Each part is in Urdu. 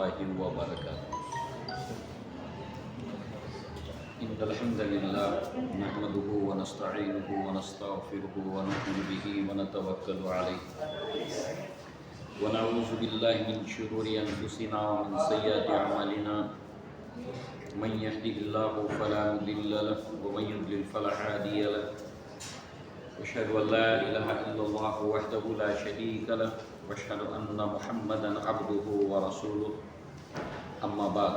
الله وبركاته. إن الحمد لله نحمده ونستعينه ونستغفره ونؤمن به ونتوكل عليه ونعوذ بالله من شرور أنفسنا ومن سيئات أعمالنا. من يهده الله فلا مضل له ومن يضلل فلا هادي له. أشهد أن لا إله إلا الله وحده لا شريك له وأشهد أن محمدا عبده ورسوله. أما بعد،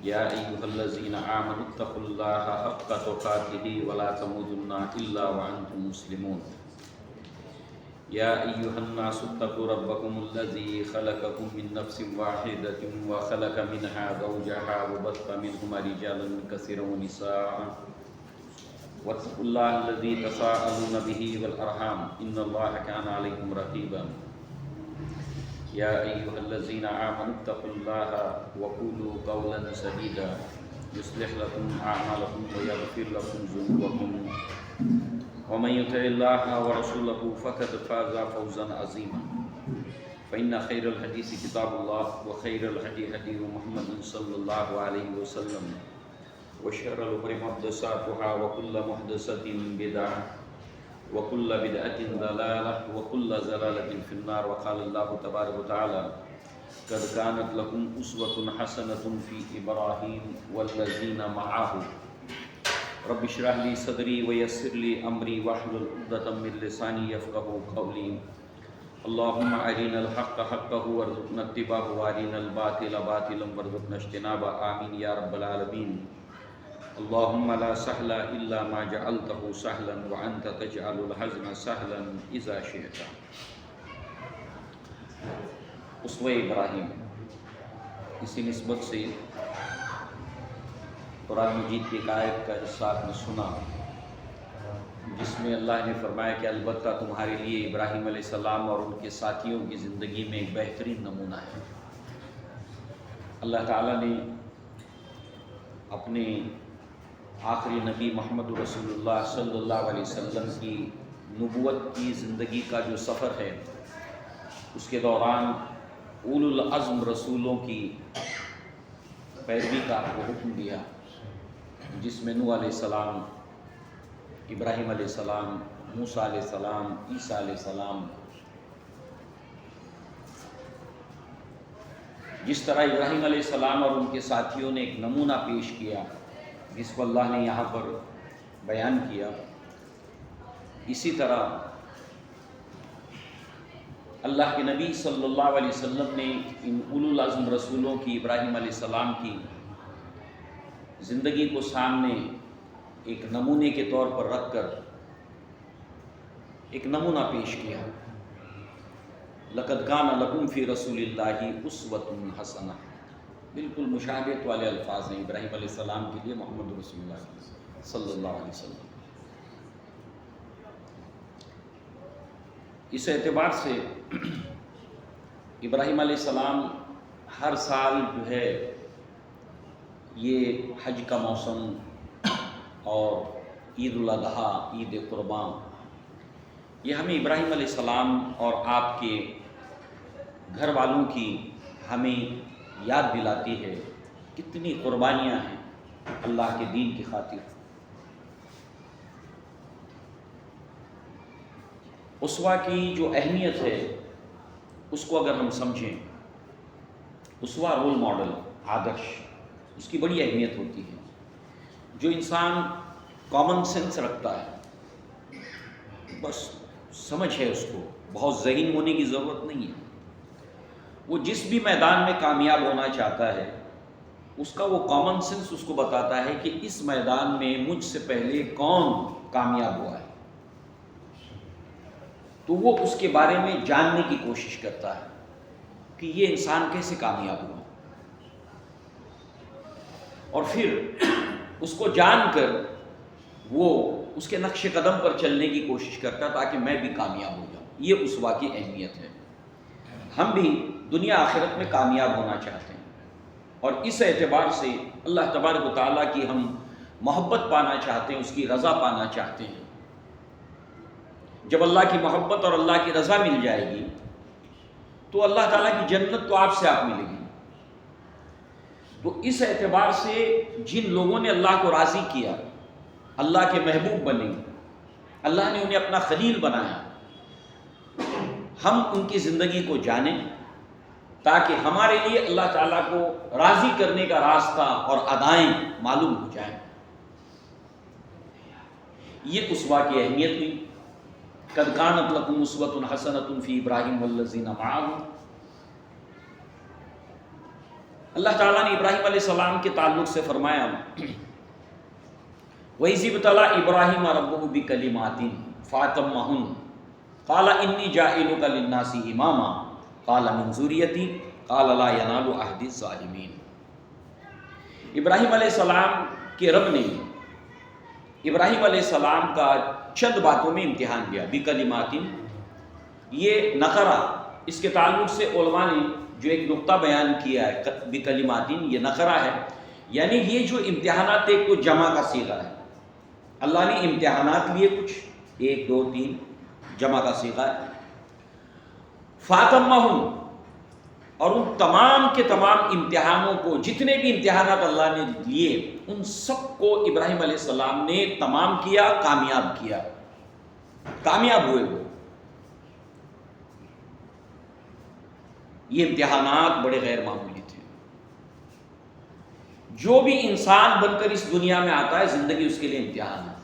يا أيها الذين آمنوا اتقوا الله حق تقاته ولا تموتن إلا وأنتم مسلمون. يا أيها الناس اتقوا ربكم الذي خلقكم من نفس واحدة وخلق منها زوجها وبث منهما رجالا كثيرا ونساء واتقوا الله الذي تساءلون به والأرحام إن الله كان عليكم رقيبا. يا أيها الذين آمنوا اتقوا الله وقولوا قولا سديدا يصلح لكم أعمالكم ويغفر لكم ذنوبكم ومن يطع الله ورسوله فقد فاز فوزا عظيما. فإن خير الحديث كتاب الله وخير الهدي هدي محمد صلى الله عليه وسلم وشر الأمور محدثاتها وكل محدثة بدعة وكل بدعة ضلالة وكل ضلالة في النار. وقال الله تبارك وتعالى: قد كانت لكم أسوة حسنة في إبراهيم والذين معه رب اشرح لي صدري ويسر لي أمري واحلل عقدة من لساني يفقهوا قولي. اللهم أرنا الحق حقه وارزقنا اتباعه وأرنا الباطل باطلا وارزقنا اجتنابه. آمين يا رب العالمين. اللهم لا سهل إلا ما جعلته سهلا وأنت تجعل الحزن سهلا إذا شئت. اسوہ ابراہیم، اسی نسبت سے قرآن مجید کی ایک آیت کا حصہ آپ نے سنا جس میں اللہ نے فرمایا کہ البتہ تمہارے لیے ابراہیم علیہ السلام اور ان کے ساتھیوں کی زندگی میں ایک بہترین نمونہ ہے. اللہ تعالیٰ نے اپنے آخری نبی محمد رسول اللہ صلی اللہ علیہ وسلم کی نبوت کی زندگی کا جو سفر ہے اس کے دوران اولو العزم رسولوں کی پیروی کا آپ کو حکم دیا، جس میں نوح علیہ السلام، ابراہیم علیہ السلام، موسیٰ علیہ السلام، عیسیٰ علیہ السلام. جس طرح ابراہیم علیہ السلام اور ان کے ساتھیوں نے ایک نمونہ پیش کیا جس کو اللہ نے یہاں پر بیان کیا، اسی طرح اللہ کے نبی صلی اللہ علیہ وسلم نے ان اولو العزم رسولوں کی، ابراہیم علیہ السلام کی زندگی کو سامنے ایک نمونے کے طور پر رکھ کر ایک نمونہ پیش کیا. لقد کان لکم فی رسول اللہ اسوۃ حسنہ، بالکل مشابہت والے الفاظ ہیں ابراہیم علیہ السلام کے لیے محمد رسول اللہ صلی اللہ علیہ وسلم. اس اعتبار سے ابراہیم علیہ السلام ہر سال جو ہے یہ حج کا موسم اور عید الاضحیٰ، عید قربان، یہ ہمیں ابراہیم علیہ السلام اور آپ کے گھر والوں کی ہمیں یاد دلاتی ہے کتنی قربانیاں ہیں اللہ کے دین کی خاطر. اسوہ کی جو اہمیت ہے اس کو اگر ہم سمجھیں، اسوہ رول ماڈل، آدرش، اس کی بڑی اہمیت ہوتی ہے. جو انسان کامن سینس رکھتا ہے، بس سمجھ ہے اس کو، بہت ذہین ہونے کی ضرورت نہیں ہے، وہ جس بھی میدان میں کامیاب ہونا چاہتا ہے اس کا وہ کامن سینس اس کو بتاتا ہے کہ اس میدان میں مجھ سے پہلے کون کامیاب ہوا ہے، تو وہ اس کے بارے میں جاننے کی کوشش کرتا ہے کہ یہ انسان کیسے کامیاب ہوا، اور پھر اس کو جان کر وہ اس کے نقش قدم پر چلنے کی کوشش کرتا تاکہ میں بھی کامیاب ہو جاؤں. یہ اسوہ کی اہمیت ہے. ہم بھی دنیا آخرت میں کامیاب ہونا چاہتے ہیں، اور اس اعتبار سے اللہ تبارک و تعالیٰ کی ہم محبت پانا چاہتے ہیں، اس کی رضا پانا چاہتے ہیں. جب اللہ کی محبت اور اللہ کی رضا مل جائے گی تو اللہ تعالیٰ کی جنت تو آپ سے آپ ملے گی، تو اس اعتبار سے جن لوگوں نے اللہ کو راضی کیا، اللہ کے محبوب بنے، اللہ نے انہیں اپنا خلیل بنایا، ہم ان کی زندگی کو جانیں تاکہ ہمارے لیے اللہ تعالیٰ کو راضی کرنے کا راستہ اور ادائیں معلوم ہو جائیں۔ یہ اسوہ کی اہمیت ہوئی۔ قد کانت لکم اسوۃ حسنۃ فی ابراہیم والذین معہ۔ اللہ تعالیٰ نے ابراہیم علیہ السلام کے تعلق سے فرمایا، وَإِذِ ابْتَلَىٰ إِبْرَاهِيمَ رَبُّهُ بِكَلِمَاتٍ فَأَتَمَّهُنَّ قَالَ إِنِّي جَاعِلُكَ لِلنَّاسِ إِمَامًا قَالَ مِنْ ذُرِّيَّتِي قَالَ لَا يَنَالُ عَهْدِي الظَّالِمِينَ۔ ابراہیم علیہ السلام کے رب نے ابراہیم علیہ السلام کا چند باتوں میں امتحان لیا۔ بِكَلِمَاتٍ، یہ نقرہ، اس کے تعلق سے علماء نے جو ایک نقطہ بیان کیا ہے، بِكَلِمَاتٍ یہ نقرہ ہے، یعنی یہ جو امتحانات ایک تو جمع کا صیغہ ہے، اللہ نے امتحانات لیے کچھ 1 2 3 جمع کا صیغہ ہے۔ فَأَتَمَّهُنَّ، اور ان تمام کے تمام امتحانوں کو، جتنے بھی امتحانات اللہ نے لیے ان سب کو ابراہیم علیہ السلام نے تمام کیا، کامیاب کیا، کامیاب ہوئے وہ۔ یہ امتحانات بڑے غیر معمولی تھے۔ جو بھی انسان بن کر اس دنیا میں آتا ہے زندگی اس کے لیے امتحان ہے،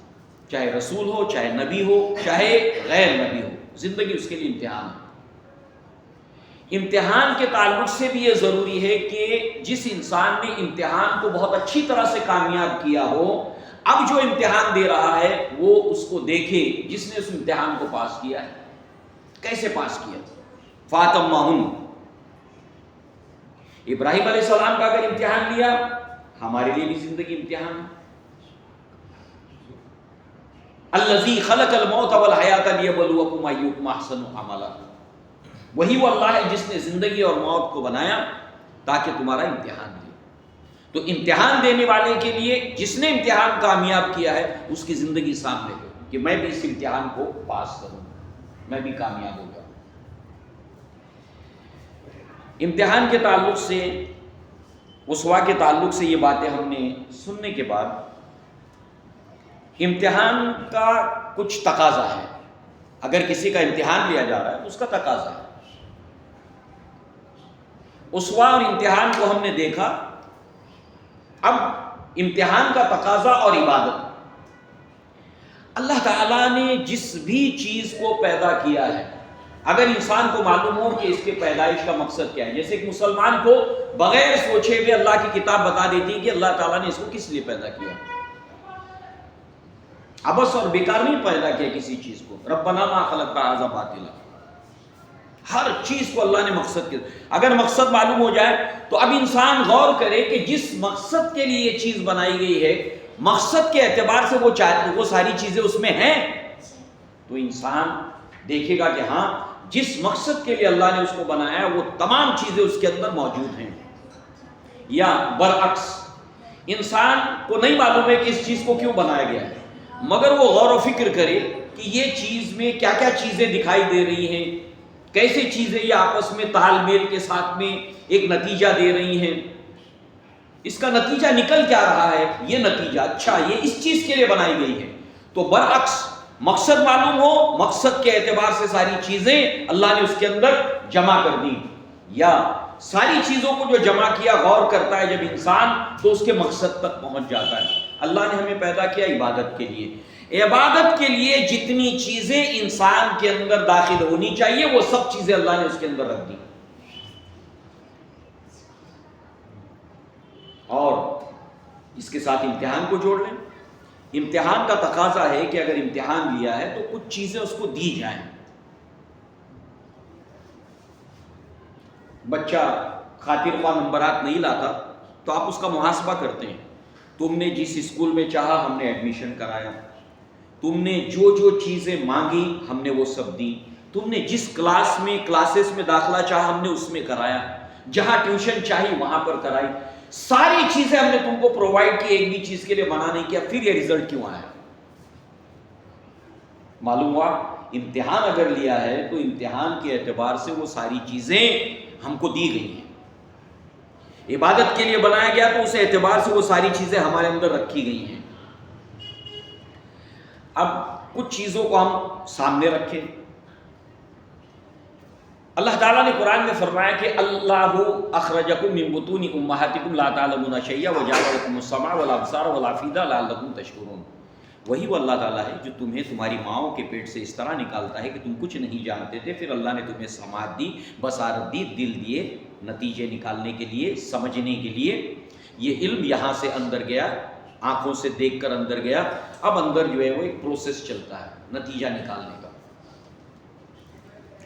چاہے رسول ہو، چاہے نبی ہو، چاہے غیر نبی ہو، زندگی اس کے لیے امتحان ہے۔ امتحان کے تعلق سے بھی یہ ضروری ہے کہ جس انسان نے امتحان کو بہت اچھی طرح سے کامیاب کیا ہو، اب جو امتحان دے رہا ہے وہ اس کو دیکھے جس نے اس امتحان کو پاس کیا ہے، کیسے پاس کیا۔ فَأَتَمَّهُنَّ، ابراہیم علیہ السلام کا اگر امتحان لیا، ہمارے لیے بھی زندگی امتحان ہے۔ الذی خلق الموت والحیاۃ لیبلوکم ایکم احسن عملا، وہی وہ اللہ ہے جس نے زندگی اور موت کو بنایا تاکہ تمہارا امتحان دے۔ تو امتحان دینے والے کے لیے جس نے امتحان کامیاب کیا ہے اس کی زندگی سامنے ہو کہ میں بھی اس امتحان کو پاس کروں، میں بھی کامیاب ہو جاؤں۔ امتحان کے تعلق سے، اسوا کے تعلق سے یہ باتیں ہم نے سننے کے بعد، امتحان کا کچھ تقاضا ہے۔ اگر کسی کا امتحان لیا جا رہا ہے تو اس کا تقاضا ہے۔ اسوا اور امتحان کو ہم نے دیکھا، اب امتحان کا تقاضا اور عبادت۔ اللہ تعالیٰ نے جس بھی چیز کو پیدا کیا ہے، اگر انسان کو معلوم ہو کہ اس کے پیدائش کا مقصد کیا ہے، جیسے ایک مسلمان کو بغیر سوچے ہوئے اللہ کی کتاب بتا دیتی ہے کہ اللہ تعالیٰ نے اس کو کس لیے پیدا کیا، عبث اور بیکار نہیں پیدا کیا کسی چیز کو۔ ربنا ما خلقت ھذا باطلا، ہر چیز کو اللہ نے مقصد کیا۔ اگر مقصد معلوم ہو جائے تو اب انسان غور کرے کہ جس مقصد کے لیے یہ چیز بنائی گئی ہے، مقصد کے اعتبار سے وہ ساری چیزیں اس میں ہیں، تو انسان دیکھے گا کہ ہاں جس مقصد کے لیے اللہ نے اس کو بنایا ہے وہ تمام چیزیں اس کے اندر موجود ہیں۔ یا برعکس، انسان کو نہیں معلوم ہے کہ اس چیز کو کیوں بنایا گیا ہے، مگر وہ غور و فکر کرے کہ یہ چیز میں کیا کیا چیزیں دکھائی دے رہی ہیں، کیسے چیزیں یہ آپس میں تال میل کے ساتھ میں ایک نتیجہ دے رہی ہیں، اس کا نتیجہ نکل کیا رہا ہے، یہ نتیجہ اچھا یہ اس چیز کے لیے بنائی گئی ہے۔ تو برعکس، مقصد معلوم ہو، مقصد کے اعتبار سے ساری چیزیں اللہ نے اس کے اندر جمع کر دی، یا ساری چیزوں کو جو جمع کیا، غور کرتا ہے جب انسان تو اس کے مقصد تک پہنچ جاتا ہے۔ اللہ نے ہمیں پیدا کیا عبادت کے لیے، عبادت کے لیے جتنی چیزیں انسان کے اندر داخل ہونی چاہیے وہ سب چیزیں اللہ نے اس کے اندر رکھ دی۔ اور اس کے ساتھ امتحان کو جوڑ لیں۔ امتحان کا تقاضا ہے کہ اگر امتحان لیا ہے تو کچھ چیزیں اس کو دی جائیں۔ بچہ خاطر خواہ نمبرات نہیں لاتا تو آپ اس کا محاسبہ کرتے ہیں، تم نے جس اسکول میں چاہا ہم نے ایڈمیشن کرایا، تم نے جو جو چیزیں مانگی ہم نے وہ سب دی، تم نے جس کلاسز میں داخلہ چاہا ہم نے اس میں کرایا، جہاں ٹیوشن چاہی وہاں پر کرائی، ساری چیزیں ہم نے تم کو پرووائڈ کی، ایک بھی چیز کے لیے منع نہیں کیا، پھر یہ رزلٹ کیوں آیا؟ معلوم ہوا امتحان اگر لیا ہے تو امتحان کے اعتبار سے وہ ساری چیزیں ہم کو دی گئی ہیں۔ عبادت کے لیے بنایا گیا تو اس اعتبار سے وہ ساری چیزیں ہمارے اندر رکھی گئی ہیں۔ اب کچھ چیزوں کو ہم سامنے رکھیں۔ اللہ تعالیٰ نے قرآن میں فرمایا کہ اللہ اخرجکم من بطون امہاتکم لا تعلمون شیئا وجعل لکم السمع والابصار والافئدہ لعلکم تشکرون۔ وہی وہ اللہ تعالیٰ ہے جو تمہیں تمہاری ماؤں کے پیٹ سے اس طرح نکالتا ہے کہ تم کچھ نہیں جانتے تھے، پھر اللہ نے تمہیں سماعت دی، بصارت دی، دل دیے نتیجے نکالنے کے لیے، سمجھنے کے لیے۔ یہ علم یہاں سے اندر گیا، آنکھوں سے دیکھ کر اندر گیا، اب اندر جو ہے وہ ایک پروسیس چلتا ہے نتیجہ نکالنے کا۔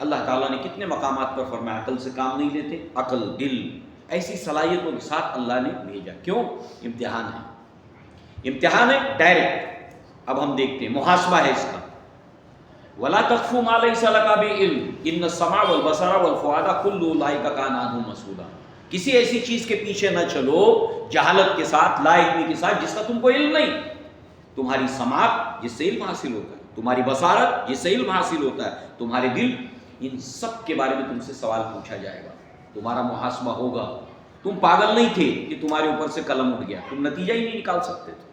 اللہ تعالیٰ نے کتنے مقامات پر فرمایا عقل سے کام نہیں لیتے، عقل، دل، ایسی صلاحیتوں کے ساتھ اللہ نے بھیجا۔ کیوں؟ امتحان ہے، امتحان ہے ڈائریکٹ۔ اب ہم دیکھتے ہیں محاسبہ ہے اس کا۔ وَلَا تَقْفُ مَا لَيْسَ لَكَ بِعِلْمٍ إِنَّ السَّمْعَ وَالْبَصَرَ وَالْفُؤَادَ كُلُّ أُولَٰئِكَ كَانَ عَنْهُ مَسْئُولًا۔ کسی ایسی چیز کے پیچھے نہ چلو جہالت کے ساتھ، لا علمی کے ساتھ، جس کا تم کو علم نہیں۔ تمہاری سماعت جس سے علم حاصل ہوتا ہے، تمہاری بصارت جس سے علم حاصل ہوتا ہے، تمہارے دل، ان سب کے بارے میں تم سے سوال پوچھا جائے گا، تمہارا محاسبہ ہوگا۔ تم پاگل نہیں تھے کہ تمہارے اوپر سے قلم اٹھ گیا، تم نتیجہ ہی نہیں نکال سکتے تھے۔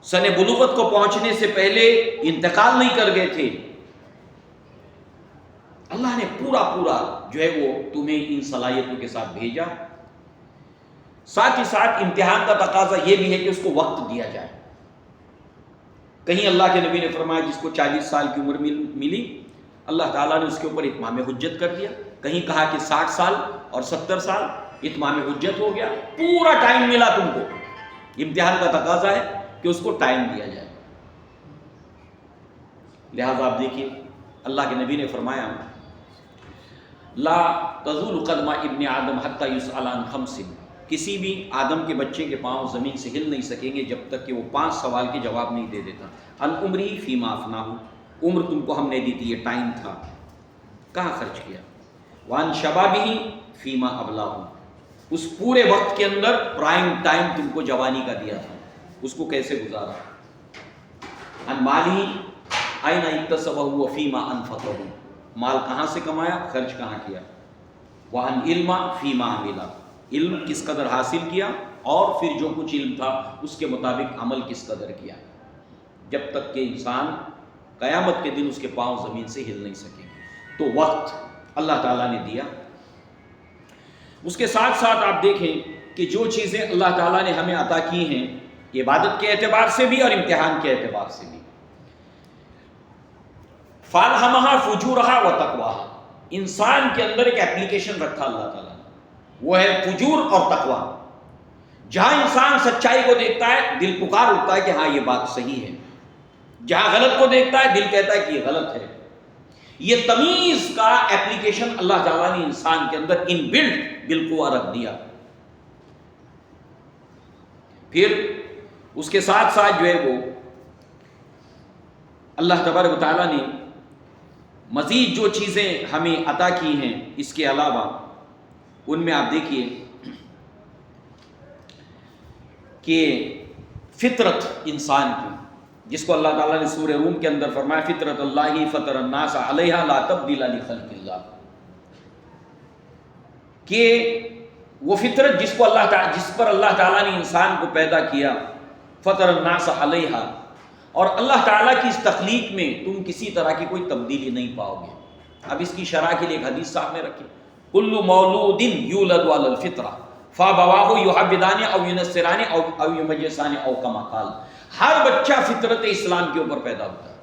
سن بلوغت کو پہنچنے سے پہلے انتقال نہیں کر گئے تھے۔ اللہ نے پورا جو ہے وہ تمہیں ان صلاحیتوں کے ساتھ بھیجا۔ ساتھ ہی ساتھ امتحان کا تقاضا یہ بھی ہے کہ اس کو وقت دیا جائے۔ کہیں اللہ کے نبی نے فرمایا جس کو 40 سال کی عمر ملی، اللہ تعالیٰ نے اس کے اوپر اتمام حجت کر دیا۔ کہیں کہا کہ 60 سال اور 70 سال اتمام حجت ہو گیا، پورا ٹائم ملا تم کو۔ امتحان کا تقاضا ہے کہ اس کو ٹائم دیا جائے۔ لہذا آپ دیکھیے اللہ کے نبی نے فرمایا لا تزول قدم ابن آدم حتی یسأل عن خمس، کسی بھی آدم کے بچے کے پاؤں زمین سے ہل نہیں سکیں گے جب تک کہ وہ 5 سوال کے جواب نہیں دے دیتا۔ العمری فیما افناہ، عمر تم کو ہم نے دی تھی، یہ ٹائم تھا، کہاں خرچ کیا؟ وان شبابہ فیما ابلاہ، اس پورے وقت کے اندر پرائم ٹائم تم کو جوانی کا دیا تھا، اس کو کیسے گزارا؟ ان مالی این اکتسبہ وفیما انفقہ، مال کہاں سے کمایا، خرچ کہاں کیا؟ وان علم فیما عملا، علم کس قدر حاصل کیا، اور پھر جو کچھ علم تھا اس کے مطابق عمل کس قدر کیا، جب تک کہ انسان قیامت کے دن اس کے پاؤں زمین سے ہل نہیں سکیں گے۔ تو وقت اللہ تعالیٰ نے دیا۔ اس کے ساتھ ساتھ آپ دیکھیں کہ جو چیزیں اللہ تعالیٰ نے ہمیں عطا کی ہیں، عبادت کے اعتبار سے بھی اور امتحان کے اعتبار سے بھی، فَأَلْهَمَهَا فُجُورَهَا وَتَقْوَاهَا، انسان کے اندر ایک اپلیکیشن رکھا اللہ تعالیٰ نے، وہ ہے فجور اور تقویٰ۔ جہاں انسان سچائی کو دیکھتا ہے دل پکار اٹھتا ہے کہ ہاں یہ بات صحیح ہے، جہاں غلط کو دیکھتا ہے دل کہتا ہے کہ یہ غلط ہے۔ یہ تمیز کا اپلیکیشن اللہ تعالیٰ نے انسان کے اندر ان بلڈ بالقوہ رکھ دیا۔ پھر اس کے ساتھ ساتھ جو ہے وہ اللہ تبارک و تعالیٰ نے مزید جو چیزیں ہمیں عطا کی ہیں اس کے علاوہ، ان میں آپ دیکھیے کہ فطرت انسان کی، جس کو اللہ تعالیٰ نے سورہ روم کے اندر فرمایا فطرت اللہ فطر الناس علیہا لا تبدیل لخلق اللہ، کہ وہ فطرت جس پر اللہ تعالیٰ نے انسان کو پیدا کیا، فطر الناس علیہا، اور اللہ تعالیٰ کی اس تخلیق میں تم کسی طرح کی کوئی تبدیلی نہیں پاؤ گے۔ اب اس کی شرح کے لیے ایک حدیث سامنے رکھیں، کل مولود یولد علی الفطرہ فابواہ یحودان او ینصران او یمجسان او کما قال، ہر بچہ فطرت اسلام کے اوپر پیدا ہوتا ہے۔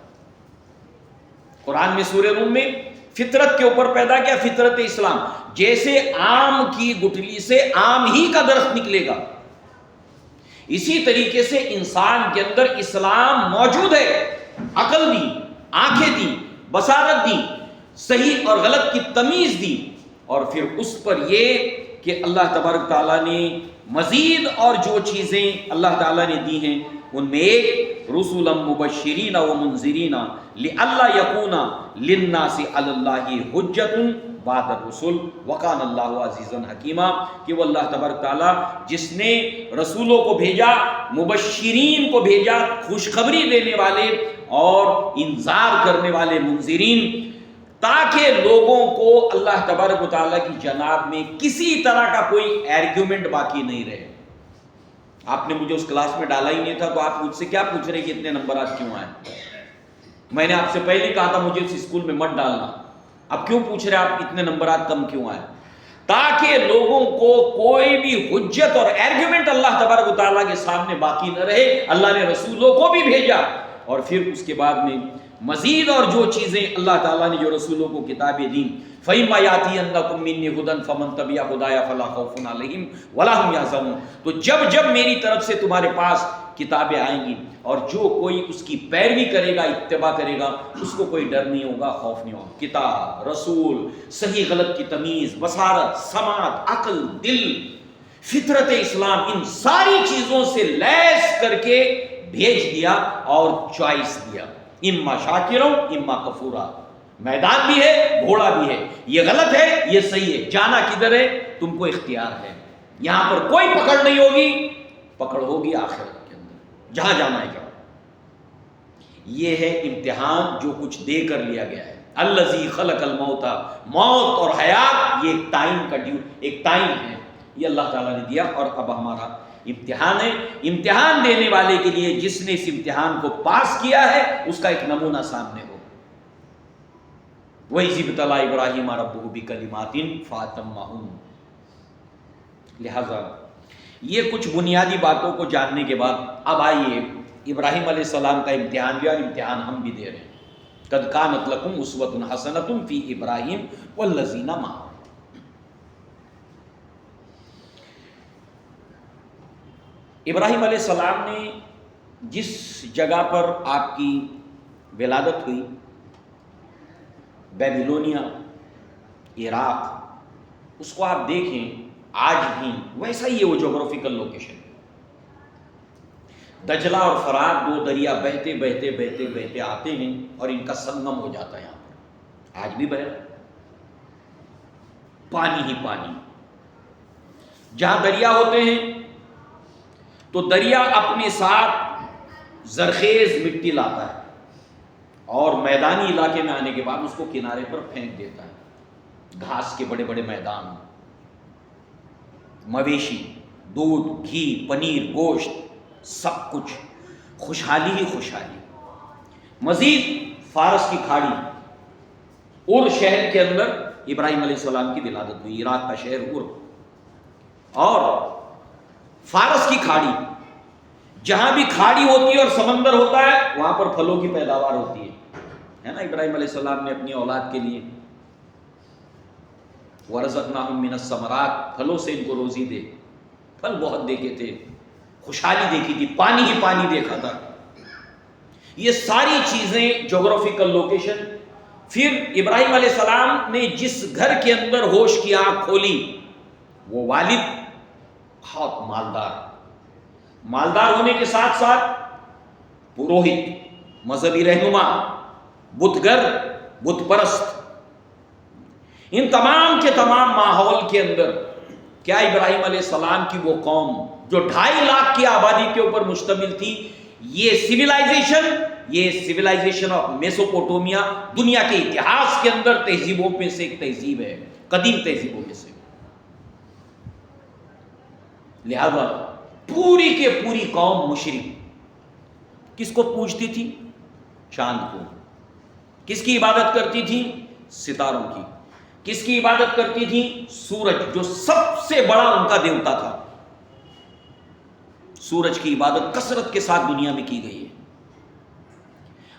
قرآن میں سورہ روم میں فطرت کے اوپر پیدا کیا، فطرت اسلام، جیسے آم کی گٹھلی سے آم ہی کا درخت نکلے گا، اسی طریقے سے انسان کے اندر اسلام موجود ہے۔ عقل دی، آنکھیں دی، بصارت دی، صحیح اور غلط کی تمیز دی، اور پھر اس پر یہ کہ اللہ تبارک تعالیٰ نے مزید اور جو چیزیں اللہ تعالیٰ نے دی ہیں ان میں ایک رسولا مبشرین و منذرین لئلا یکون للناس علی اللہ حجۃ بعد الرسل وکان اللہ عزیزا حکیما، کہ وہ اللہ تبارک تعالیٰ جس نے رسولوں کو بھیجا، مبشرین کو بھیجا، خوشخبری دینے والے اور انذار کرنے والے، منذرین، تاکہ لوگوں کو اللہ تبارک و تعالیٰ کی جناب میں کسی طرح کا کوئی ایرگیومنٹ باقی نہیں رہے۔ آپ نے مجھے اس کلاس میں ڈالا ہی نہیں تھا، تو آپ مجھ سے کیا پوچھ رہے کہ اتنے نمبرات کیوں آئے؟ میں نے آپ سے پہلے کہا تھا مجھے اس اسکول میں مت ڈالنا، اب کیوں پوچھ رہے آپ اتنے نمبرات کم کیوں آئے؟ تاکہ لوگوں کو کوئی بھی حجت اور ایرگیومنٹ اللہ تبارک و تعالیٰ کے سامنے باقی نہ رہے۔ اللہ نے رسولوں کو بھی بھیجا، اور پھر اس کے بعد میں مزید اور جو چیزیں اللہ تعالیٰ نے جو رسولوں کو کتابیں دیں، فَإِمَّا يَأْتِيَنَّكُم مِّنِّي هُدًى فَمَن تَبِعَ هُدَايَ فَلَا خَوْفٌ عَلَيْهِمْ وَلَا هُمْ يَحْزَنُونَ۔ تو جب میری طرف سے تمہارے پاس کتابیں آئیں گی اور جو کوئی اس کی پیروی کرے گا، اتباع کرے گا، اس کو کوئی ڈر نہیں ہوگا، خوف نہیں ہوگا۔ کتاب، رسول، صحیح غلط کی تمیز، بصارت، سماعت، عقل، دل، فطرت اسلام، ان ساری چیزوں سے لیس کر کے بھیج دیا اور چوائس دیا، اما شاکروں اما کفورا۔ میدان بھی ہے، گھوڑا بھی ہے، یہ غلط ہے، یہ صحیح ہے، جانا کدھر ہے تم کو اختیار ہے۔ یہاں پر کوئی پکڑ نہیں ہوگی، پکڑ ہوگی آخرت کے اندر، جہاں جانا ہے جاؤ۔ یہ ہے امتحان جو کچھ دے کر لیا گیا ہے۔ الذی خلق الموت، موت اور حیات، یہ ایک ٹائم ہے، یہ اللہ تعالیٰ نے دیا، اور اب ہمارا امتحان ہے۔ امتحان دینے والے کے لیے جس نے اس امتحان کو پاس کیا ہے اس کا ایک نمونہ سامنے ہو۔ وَإِذِ ابْتَلَىٰ إِبْرَاهِيمَ رَبُّهُ بِكَلِمَاتٍ فَأَتَمَّهُنَّ۔ لہذا یہ کچھ بنیادی باتوں کو جاننے کے بعد اب آئیے ابراہیم علیہ السلام کا امتحان بھی، اور امتحان ہم بھی دے رہے ہیں۔ قَدْ كَانَتْ لَكُمْ أُسْوَةٌ حَسَنَةٌ فِي إِبْرَاهِيمَ وَالَّذِينَ مَعَهُ۔ ابراہیم علیہ السلام نے جس جگہ پر آپ کی ولادت ہوئی، بیبیلونیا، عراق، اس کو آپ دیکھیں آج بھی ویسا ہی ہے، وہ جغرافیکل لوکیشن۔ دجلہ اور فرات دو دریا بہتے بہتے بہتے بہتے آتے ہیں اور ان کا سنگم ہو جاتا ہے یہاں پر، آج بھی بہہ رہا ہے، پانی ہی پانی۔ جہاں دریا ہوتے ہیں تو دریا اپنے ساتھ زرخیز مٹی لاتا ہے، اور میدانی علاقے میں آنے کے بعد اس کو کنارے پر پھینک دیتا ہے۔ گھاس کے بڑے بڑے میدان، مویشی، دودھ، گھی، پنیر، گوشت، سب کچھ، خوشحالی ہی خوشحالی۔ مزید فارس کی کھاڑی، اور شہر کے اندر ابراہیم علیہ السلام کی ولادت ہوئی، عراق کا شہر اور فارس کی کھاڑی، جہاں بھی کھاڑی ہوتی ہے اور سمندر ہوتا ہے وہاں پر پھلوں کی پیداوار ہوتی ہے نا۔ ابراہیم علیہ السلام نے اپنی اولاد کے لیے وَرَزَقْنَاهُم مِّنَ الثَّمَرَاتِ، پھلوں سے ان کو روزی دے، پھل بہت دیکھے تھے، خوشحالی دیکھی تھی، پانی ہی پانی دیکھا تھا۔ یہ ساری چیزیں جغرافیکل لوکیشن۔ پھر ابراہیم علیہ السلام نے جس گھر کے اندر ہوش کی آنکھ کھولی، وہ والد بہت مالدار ہونے کے ساتھ ساتھ پروہت، مذہبی رہنما، بت گر، بت پرست، ان تمام کے تمام ماحول کے اندر کیا ابراہیم علیہ السلام کی وہ قوم جو 2.5 لاکھ کی آبادی کے اوپر مشتمل تھی، یہ سویلائزیشن آف میسوپوٹومیا دنیا کے اتہاس کے اندر تہذیبوں میں سے ایک تہذیب ہے، قدیم تہذیبوں میں سے۔ لہذا پوری کے پوری قوم مشرک، کس کو پوجتی تھی؟ چاند کو۔ کس کی عبادت کرتی تھی؟ ستاروں کی۔ کس کی عبادت کرتی تھی؟ سورج، جو سب سے بڑا ان کا دیوتا تھا۔ سورج کی عبادت کثرت کے ساتھ دنیا میں کی گئی ہے۔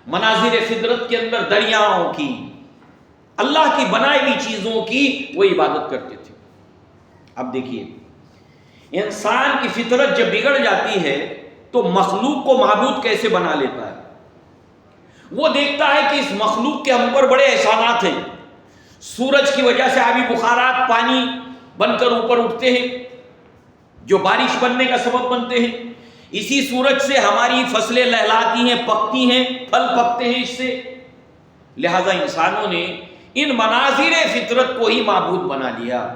مناظر فطرت کے اندر دریاؤں کی، اللہ کی بنائی ہوئی چیزوں کی وہ عبادت کرتے تھے۔ اب دیکھیے، انسان کی فطرت جب بگڑ جاتی ہے تو مخلوق کو معبود کیسے بنا لیتا ہے؟ وہ دیکھتا ہے کہ اس مخلوق کے ہم پر بڑے احسانات ہیں۔ سورج کی وجہ سے آبی بخارات پانی بن کر اوپر اٹھتے ہیں جو بارش بننے کا سبب بنتے ہیں۔ اسی سورج سے ہماری فصلیں لہلاتی ہیں، پکتی ہیں، پھل پکتے ہیں اس سے۔ لہذا انسانوں نے ان مناظر فطرت کو ہی معبود بنا لیا۔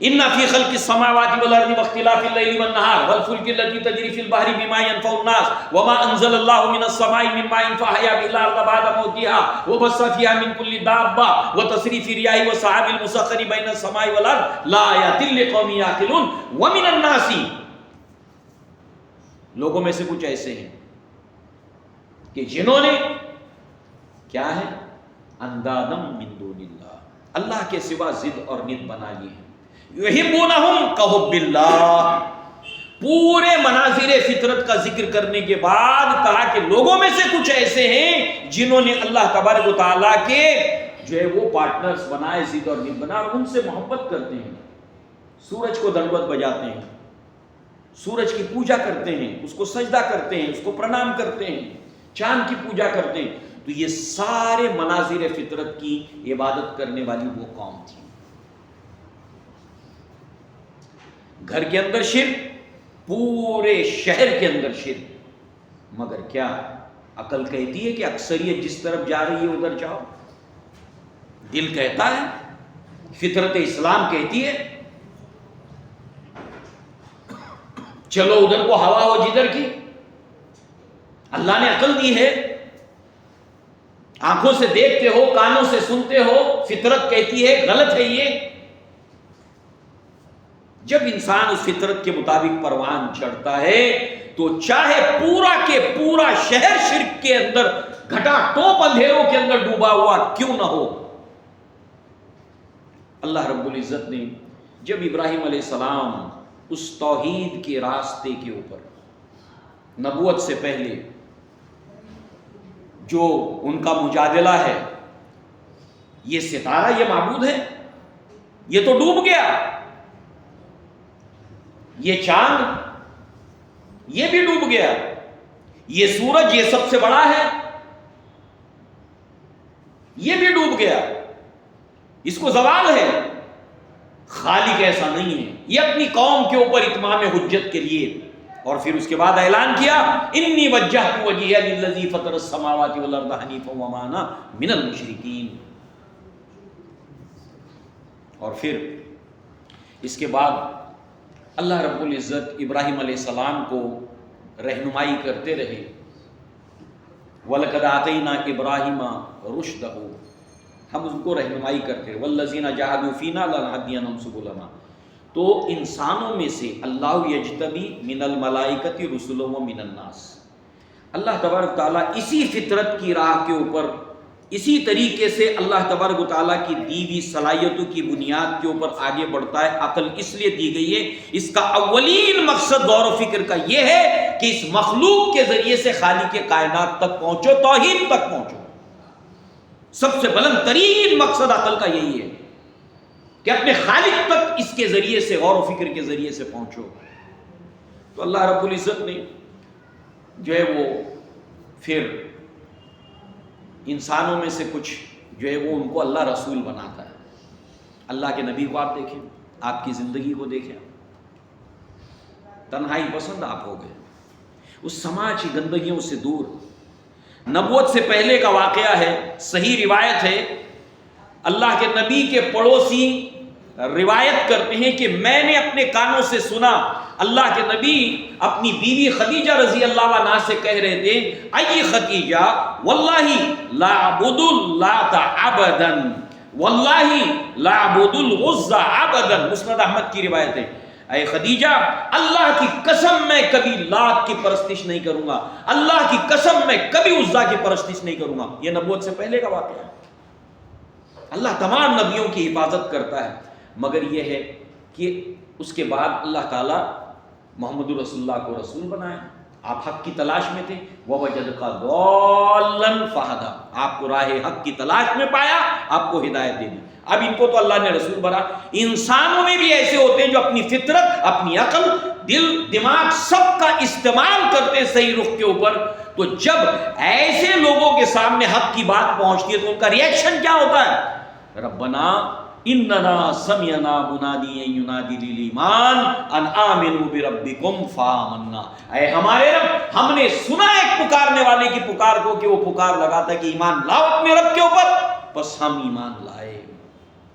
ان فی خلق السماوات والارض واختلاف اللیل والنہار والفلک التي تجری فی البحر بما ينفع الناس وما انزل الله من السماء من ماء فاحیا به الارض بعد موتها وبث فيها من كل دابة وتصريف الرياح والسحاب المسخر بين السماء والارض لآیات لقوم یعقلون ومن الناس، لوگوں میں سے کچھ ایسے ہیں کہ جنہوں نے کیا ہے اندادم من دون اللہ، اللہ کے سوا ضد اور ند بنا لی ہیں. یحبونہم کحب اللہ. پورے مناظر فطرت کا ذکر کرنے کے بعد کہا کہ لوگوں میں سے کچھ ایسے ہیں جنہوں نے اللہ تبارک و تعالیٰ کے جو ہے وہ پارٹنرز بنائے، ضد اور ند بنا، اور ان سے محبت کرتے ہیں. سورج کو دنڈوت بجاتے ہیں، سورج کی پوجا کرتے ہیں، اس کو سجدہ کرتے ہیں، اس کو پرنام کرتے ہیں، چاند کی پوجا کرتے ہیں. تو یہ سارے مناظر فطرت کی عبادت کرنے والی وہ قوم تھی. گھر کے اندر شرک، پورے شہر کے اندر شرک. مگر کیا عقل کہتی ہے کہ اکثریت جس طرف جا رہی ہے ادھر جاؤ؟ دل کہتا ہے، فطرت اسلام کہتی ہے چلو ادھر کو ہوا ہو جدھر کی. اللہ نے عقل دی ہے، آنکھوں سے دیکھتے ہو، کانوں سے سنتے ہو، فطرت کہتی ہے غلط ہے یہ. جب انسان اس فطرت کے مطابق پروان چڑھتا ہے تو چاہے پورا کے پورا شہر شرک کے اندر گھٹا ٹوپ اندھیروں کے اندر ڈوبا ہوا کیوں نہ ہو. اللہ رب العزت نے جب ابراہیم علیہ السلام اس توحید کے راستے کے اوپر نبوت سے پہلے جو ان کا مجادلہ ہے، یہ ستارہ یہ معبود ہے، یہ تو ڈوب گیا، یہ چاند یہ بھی ڈوب گیا، یہ سورج یہ سب سے بڑا ہے یہ بھی ڈوب گیا، اس کو زوال ہے. خالق ایسا نہیں ہے. یہ اپنی قوم کے اوپر اتمام حجت کے لیے، اور پھر اس کے بعد اعلان کیا انی وجہت وجہی للذی فطر السماوات والارض حنیفا وما انا من المشرکین. اور پھر اس کے بعد اللہ رب العزت ابراہیم علیہ السلام کو رہنمائی کرتے رہے. وَلَقَدْ آتَيْنَا إِبْرَاهِيمَ رُشْدَهُ، ہم اس کو رہنمائی کرتے رہے. وَالَّذِينَ جَاهَدُوا فِينَا لَنَهْدِيَنَّهُمْ سُبُلَنَا. تو انسانوں میں سے اللہ یجتبی من الملائکۃ رسلا ومن الناس، اللہ تبارک تعالیٰ اسی فطرت کی راہ کے اوپر اسی طریقے سے اللہ تبارک و تعالیٰ کی دی ہوئی صلاحیتوں کی بنیاد کے اوپر آگے بڑھتا ہے. عقل اس لیے دی گئی ہے، اس کا اولین مقصد غور و فکر کا یہ ہے کہ اس مخلوق کے ذریعے سے خالق کائنات تک پہنچو، توحید تک پہنچو. سب سے بلند ترین مقصد عقل کا یہی ہے کہ اپنے خالق تک اس کے ذریعے سے غور و فکر کے ذریعے سے پہنچو. تو اللہ رب العزت نے جو ہے وہ پھر انسانوں میں سے کچھ جو ہے وہ ان کو اللہ رسول بناتا ہے. اللہ کے نبی کو آپ دیکھیں، آپ کی زندگی کو دیکھیں، تنہائی پسند آپ ہو گئے، اس سماج کی گندگیوں سے دور. نبوت سے پہلے کا واقعہ ہے، صحیح روایت ہے، اللہ کے نبی کے پڑوسی روایت کرتے ہیں کہ میں نے اپنے کانوں سے سنا اللہ کے نبی اپنی بیوی خدیجہ رضی اللہ عنہا سے کہہ رہے تھے ای خدیجہ واللہ لا اعبد اللات ابدا واللہ لا اعبد العزى ابدا. مسند احمد کی روایت ہے، اے خدیجہ اللہ کی قسم میں کبھی لات کی پرستش نہیں کروں گا، اللہ کی قسم میں کبھی عزیٰ کی پرستش نہیں کروں گا. یہ نبوت سے پہلے کا واقعہ ہے. اللہ تمام نبیوں کی حفاظت کرتا ہے، مگر یہ ہے کہ اس کے بعد اللہ تعالیٰ محمد رسول اللہ کو رسول بنایا. آپ حق کی تلاش میں تھے، وَوَجَدْكَ ضَالًّا فَهَدَىٰ، آپ کو راہ حق کی تلاش میں پایا، آپ کو ہدایت دے دی. اب ان کو تو اللہ نے رسول بنا. انسانوں میں بھی ایسے ہوتے ہیں جو اپنی فطرت، اپنی عقل، دل، دماغ سب کا استعمال کرتے ہیں صحیح رخ کے اوپر. تو جب ایسے لوگوں کے سامنے حق کی بات پہنچتی ہے تو ان کا ریئیکشن کیا ہوتا ہے؟ ربنا اننا سمعنا منادیا ینادی للایمان ان آمنوا بربکم فآمنا. اے ہمارے رب، ہم نے سنا ایک پکارنے والے کی پکار کو کہ وہ پکار لگاتا ہے کہ ایمان لاؤ اپنے رب کے اوپر، بس ہم ایمان لائے.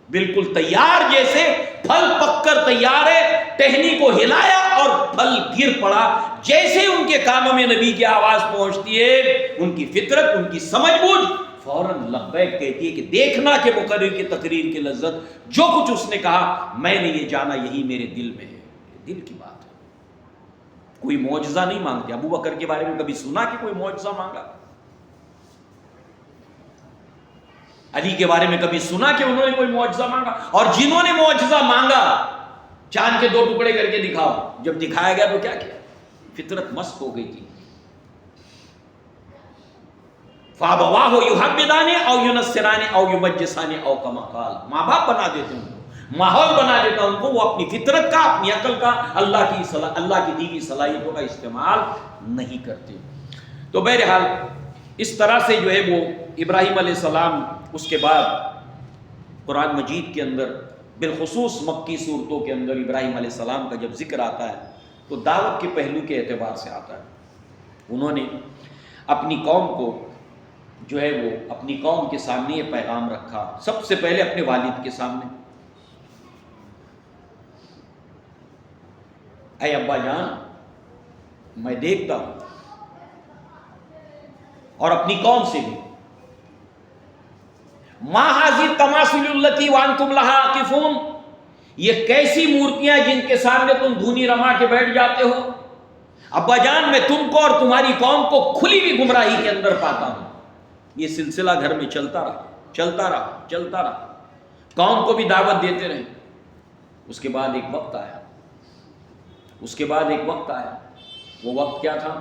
بالکل تیار، جیسے پھل پک کر تیار ہے، ٹہنی کو ہلایا اور پھل گر پڑا۔ جیسے ان کے کانوں میں نبی کی آواز پہنچتی ہے، ان کی فطرت، ان کی سمجھ بوجھ فوراً لبیک کہتی ہے کہ دیکھنا کہ مقرر کی تقریر کی لذت، جو کچھ اس نے کہا میں نے یہ جانا، یہی میرے دل میں ہے۔ دل کی بات ہے، کوئی معجزہ نہیں مانگتے۔ ابو بکر کے بارے میں کبھی سنا کہ کوئی معجزہ مانگا؟ علی کے بارے میں کبھی سنا کہ انہوں نے کوئی معجزہ مانگا؟ اور جنہوں نے معجزہ مانگا، چاند کے 2 ٹکڑے کر کے دکھاؤ، جب دکھایا گیا تو کیا کیا؟ فطرت مست ہو گئی تھی۔ فَأَبَوَاهُ يُحَوِّدَانِهُ أَوْ يُنَصِّرَانِهُ أَوْ يُمَجِّسَانِهُ أَوْ كَمَا قَالَ۔ ماں باپ بنا دیتے ہیں ان کو، ماحول بنا دیتا ان کو، وہ اپنی فطرت کا، اپنی عقل کا، اللہ کی دی ہوئی صلاحیتوں کا استعمال نہیں کرتے۔ تو بہرحال اس طرح سے جو ہے وہ ابراہیم علیہ السلام، اس کے بعد قرآن مجید کے اندر بالخصوص مکی صورتوں کے اندر ابراہیم علیہ السلام کا جب ذکر آتا ہے تو دعوت کے پہلو کے اعتبار سے آتا ہے۔ انہوں نے اپنی قوم کو جو ہے وہ اپنی قوم کے سامنے یہ پیغام رکھا، سب سے پہلے اپنے والد کے سامنے، اے ابا جان میں دیکھتا ہوں، اور اپنی قوم سے بھی، ما ھذی التماثیل التی وانتم لھا عاکفون، یہ کیسی مورتیاں جن کے سامنے تم دھونی رما کے بیٹھ جاتے ہو؟ ابا جان میں تم کو اور تمہاری قوم کو کھلی ہوئی گمراہی کے اندر پاتا ہوں۔ یہ سلسلہ گھر میں چلتا رہا، قوم کو بھی دعوت دیتے رہے۔ اس کے بعد ایک وقت آیا، وہ وقت کیا تھا؟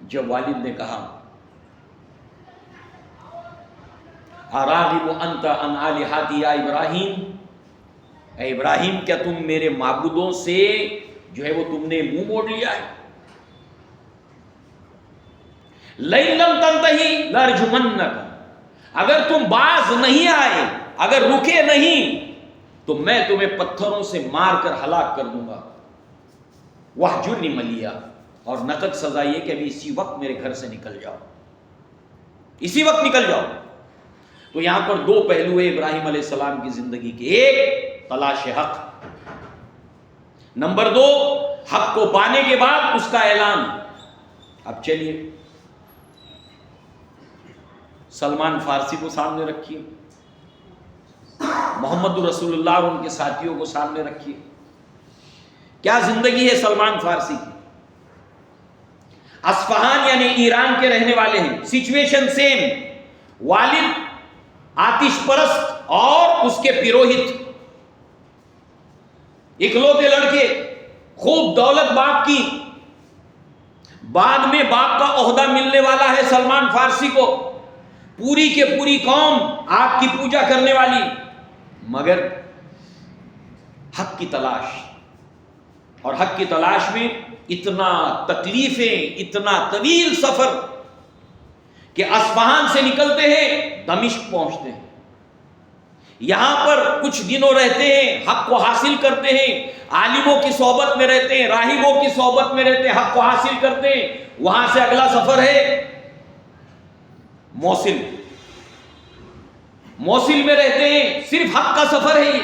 جب والد نے کہا اراغب انت عن آلہتی یا ابراہیم، اے ابراہیم کیا تم میرے معبودوں سے جو ہے وہ تم نے منہ موڑ لیا ہے؟ لئن لم تنتہی لارجمنک، اگر تم باز نہیں آئے، اگر رکے نہیں تو میں تمہیں پتھروں سے مار کر ہلاک کر دوں گا۔ واہجرنی ملیا، اور نقد سزا یہ کہ ابھی اسی وقت میرے گھر سے نکل جاؤ، اسی وقت نکل جاؤ۔ تو یہاں پر 2 پہلو ہیں ابراہیم علیہ السلام کی زندگی کے، ایک تلاش حق، نمبر 2 حق کو پانے کے بعد اس کا اعلان۔ اب چلیے سلمان فارسی کو سامنے رکھیے، محمد رسول اللہ اور ان کے ساتھیوں کو سامنے رکھیے، کیا زندگی ہے سلمان فارسی کی۔ اصفہان یعنی ایران کے رہنے والے ہیں، سچویشن سیم، والد آتش پرست اور اس کے پیروہت، اکلوتے لڑکے، خوب دولت باپ کی، بعد میں باپ کا عہدہ ملنے والا ہے سلمان فارسی کو، پوری کے پوری قوم آپ کی پوجا کرنے والی، مگر حق کی تلاش، اور حق کی تلاش میں اتنا تکلیفیں، اتنا طویل سفر کہ اصفہان سے نکلتے ہیں دمشق پہنچتے ہیں، یہاں پر کچھ دنوں رہتے ہیں، حق کو حاصل کرتے ہیں، عالموں کی صحبت میں رہتے ہیں، راہبوں کی صحبت میں رہتے ہیں، حق کو حاصل کرتے ہیں۔ وہاں سے اگلا سفر ہے موصل، موصل میں رہتے ہیں، صرف حق کا سفر ہے یہ۔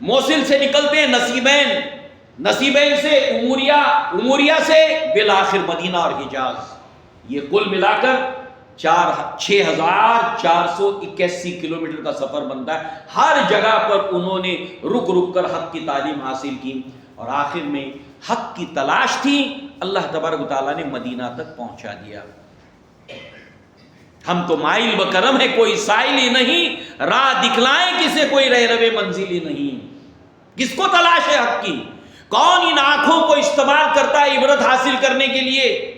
موصل سے نکلتے ہیں نصیبین، نصیبین سے اموریہ، اموریہ سے بالآخر مدینہ اور حجاز، یہ کل ملا کر 6481 کلومیٹر کا سفر بنتا ہے۔ ہر جگہ پر انہوں نے رک رک کر حق کی تعلیم حاصل کی، اور آخر میں حق کی تلاش تھی، اللہ تبارک و تعالیٰ نے مدینہ تک پہنچا دیا۔ ہم تو مائل بکرم ہے، کوئی سائل ہی نہیں، راہ دکھلائیں کسے کوئی رہروے منزل ہی نہیں۔ کس کو تلاش ہے حق کی؟ کون ان آنکھوں کو استعمال کرتا ہے عبرت حاصل کرنے کے لیے؟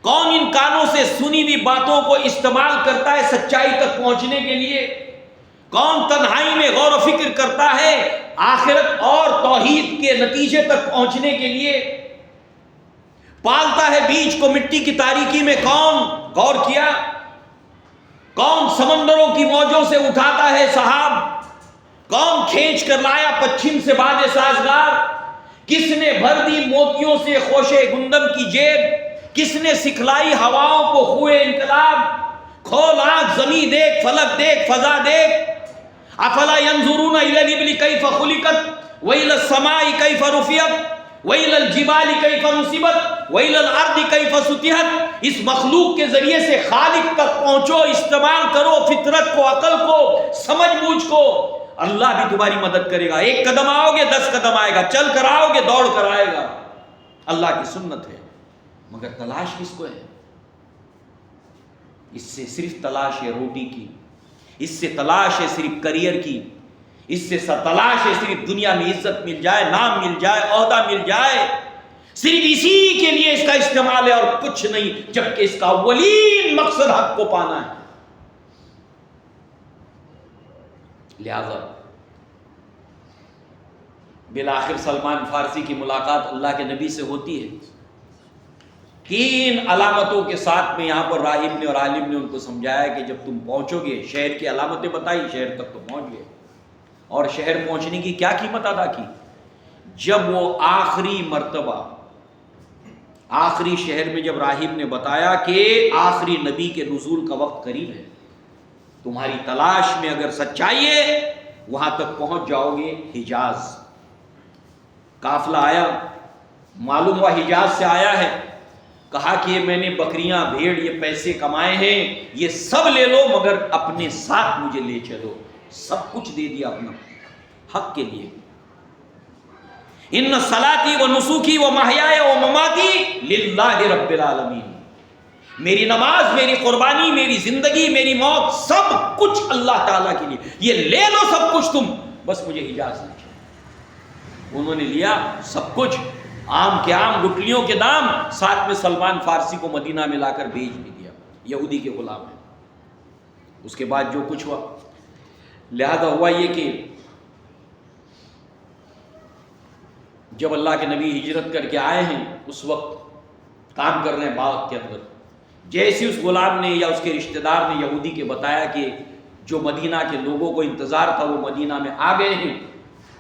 کون ان کانوں سے سنی ہوئی باتوں کو استعمال کرتا ہے سچائی تک پہنچنے کے لیے؟ کون تنہائی میں غور و فکر کرتا ہے آخرت اور توحید کے نتیجے تک پہنچنے کے لیے؟ پالتا ہے بیج کو مٹی کی تاریکی میں کون؟ غور کیا؟ کون سمندروں کی موجوں سے اٹھاتا ہے سحاب؟ کون کھینچ کر لایا پچھم سے باد سازگار؟ کس نے بھر دی موتیوں سے خوشے گندم کی جیب؟ کس نے سکھلائی ہواؤں کو ہوئے انقلاب؟ کھول آنکھ زمیں دیکھ، فلک دیکھ، فضا دیکھ، افلا ينظرون الى الابل كيف خلقت والى السماء كيف رفعت وَإِلَى الْجِبَالِ كَيْفَ نُصِبَتْ وَإِلَى الْأَرْضِ كَيْفَ سُطِحَتْ. اس مخلوق کے ذریعے سے خالق تک پہنچو، استعمال کرو فطرت کو، عقل کو، سمجھ بوجھ کو. اللہ بھی تمہاری مدد کرے گا. ایک قدم آؤ گے 10 قدم آئے گا، چل کر آؤ گے دوڑ کر آئے گا. اللہ کی سنت ہے. مگر تلاش کس کو ہے؟ اس سے صرف تلاش ہے روٹی کی، اس سے تلاش ہے صرف کریئر کی، اس سے تلاش ہے صرف دنیا میں عزت مل جائے، نام مل جائے، عہدہ مل جائے. صرف اسی کے لیے اس کا استعمال ہے اور کچھ نہیں، جبکہ اس کا اولین مقصد حق کو پانا ہے. لہذا بالآخر سلمان فارسی کی ملاقات اللہ کے نبی سے ہوتی ہے. 3 علامتوں کے ساتھ میں یہاں پر راہب نے اور عالم نے ان کو سمجھایا کہ جب تم پہنچو گے، شہر کی علامتیں بتائی، شہر تک تو پہنچ گئے. اور شہر پہنچنے کی کیا قیمت ادا کی؟ جب وہ آخری مرتبہ آخری شہر میں جب راہب نے بتایا کہ آخری نبی کے نزول کا وقت قریب ہے، تمہاری تلاش میں اگر سچائی ہے وہاں تک پہنچ جاؤ گے. حجاز قافلہ آیا، معلوم ہوا حجاز سے آیا ہے. کہا کہ میں نے بکریاں، بھیڑ، یہ پیسے کمائے ہیں، یہ سب لے لو مگر اپنے ساتھ مجھے لے چلو. سب کچھ دے دیا اپنا حق کے لیے. ان صلاتی و نسوکی و محیای و مماتی للہ رب العالمین. میری نماز، میری قربانی، میری زندگی، میری موت، سب کچھ اللہ تعالیٰ کے لیے. یہ لے لو سب کچھ تم، بس مجھے اجازت نہیں. انہوں نے لیا سب کچھ، آم کے آم، گٹلیوں کے دام، ساتھ میں سلمان فارسی کو مدینہ میں لا کر بھیج بھی دیا. یہودی کے غلام ہیں. اس کے بعد جو کچھ ہوا، لہذا ہوا یہ کہ جب اللہ کے نبی ہجرت کر کے آئے ہیں، اس وقت کام کر رہے ہیں باغ کے اندر. جیسے اس غلام نے یا اس کے رشتہ دار نے یہودی کے بتایا کہ جو مدینہ کے لوگوں کو انتظار تھا وہ مدینہ میں آ گئے ہیں،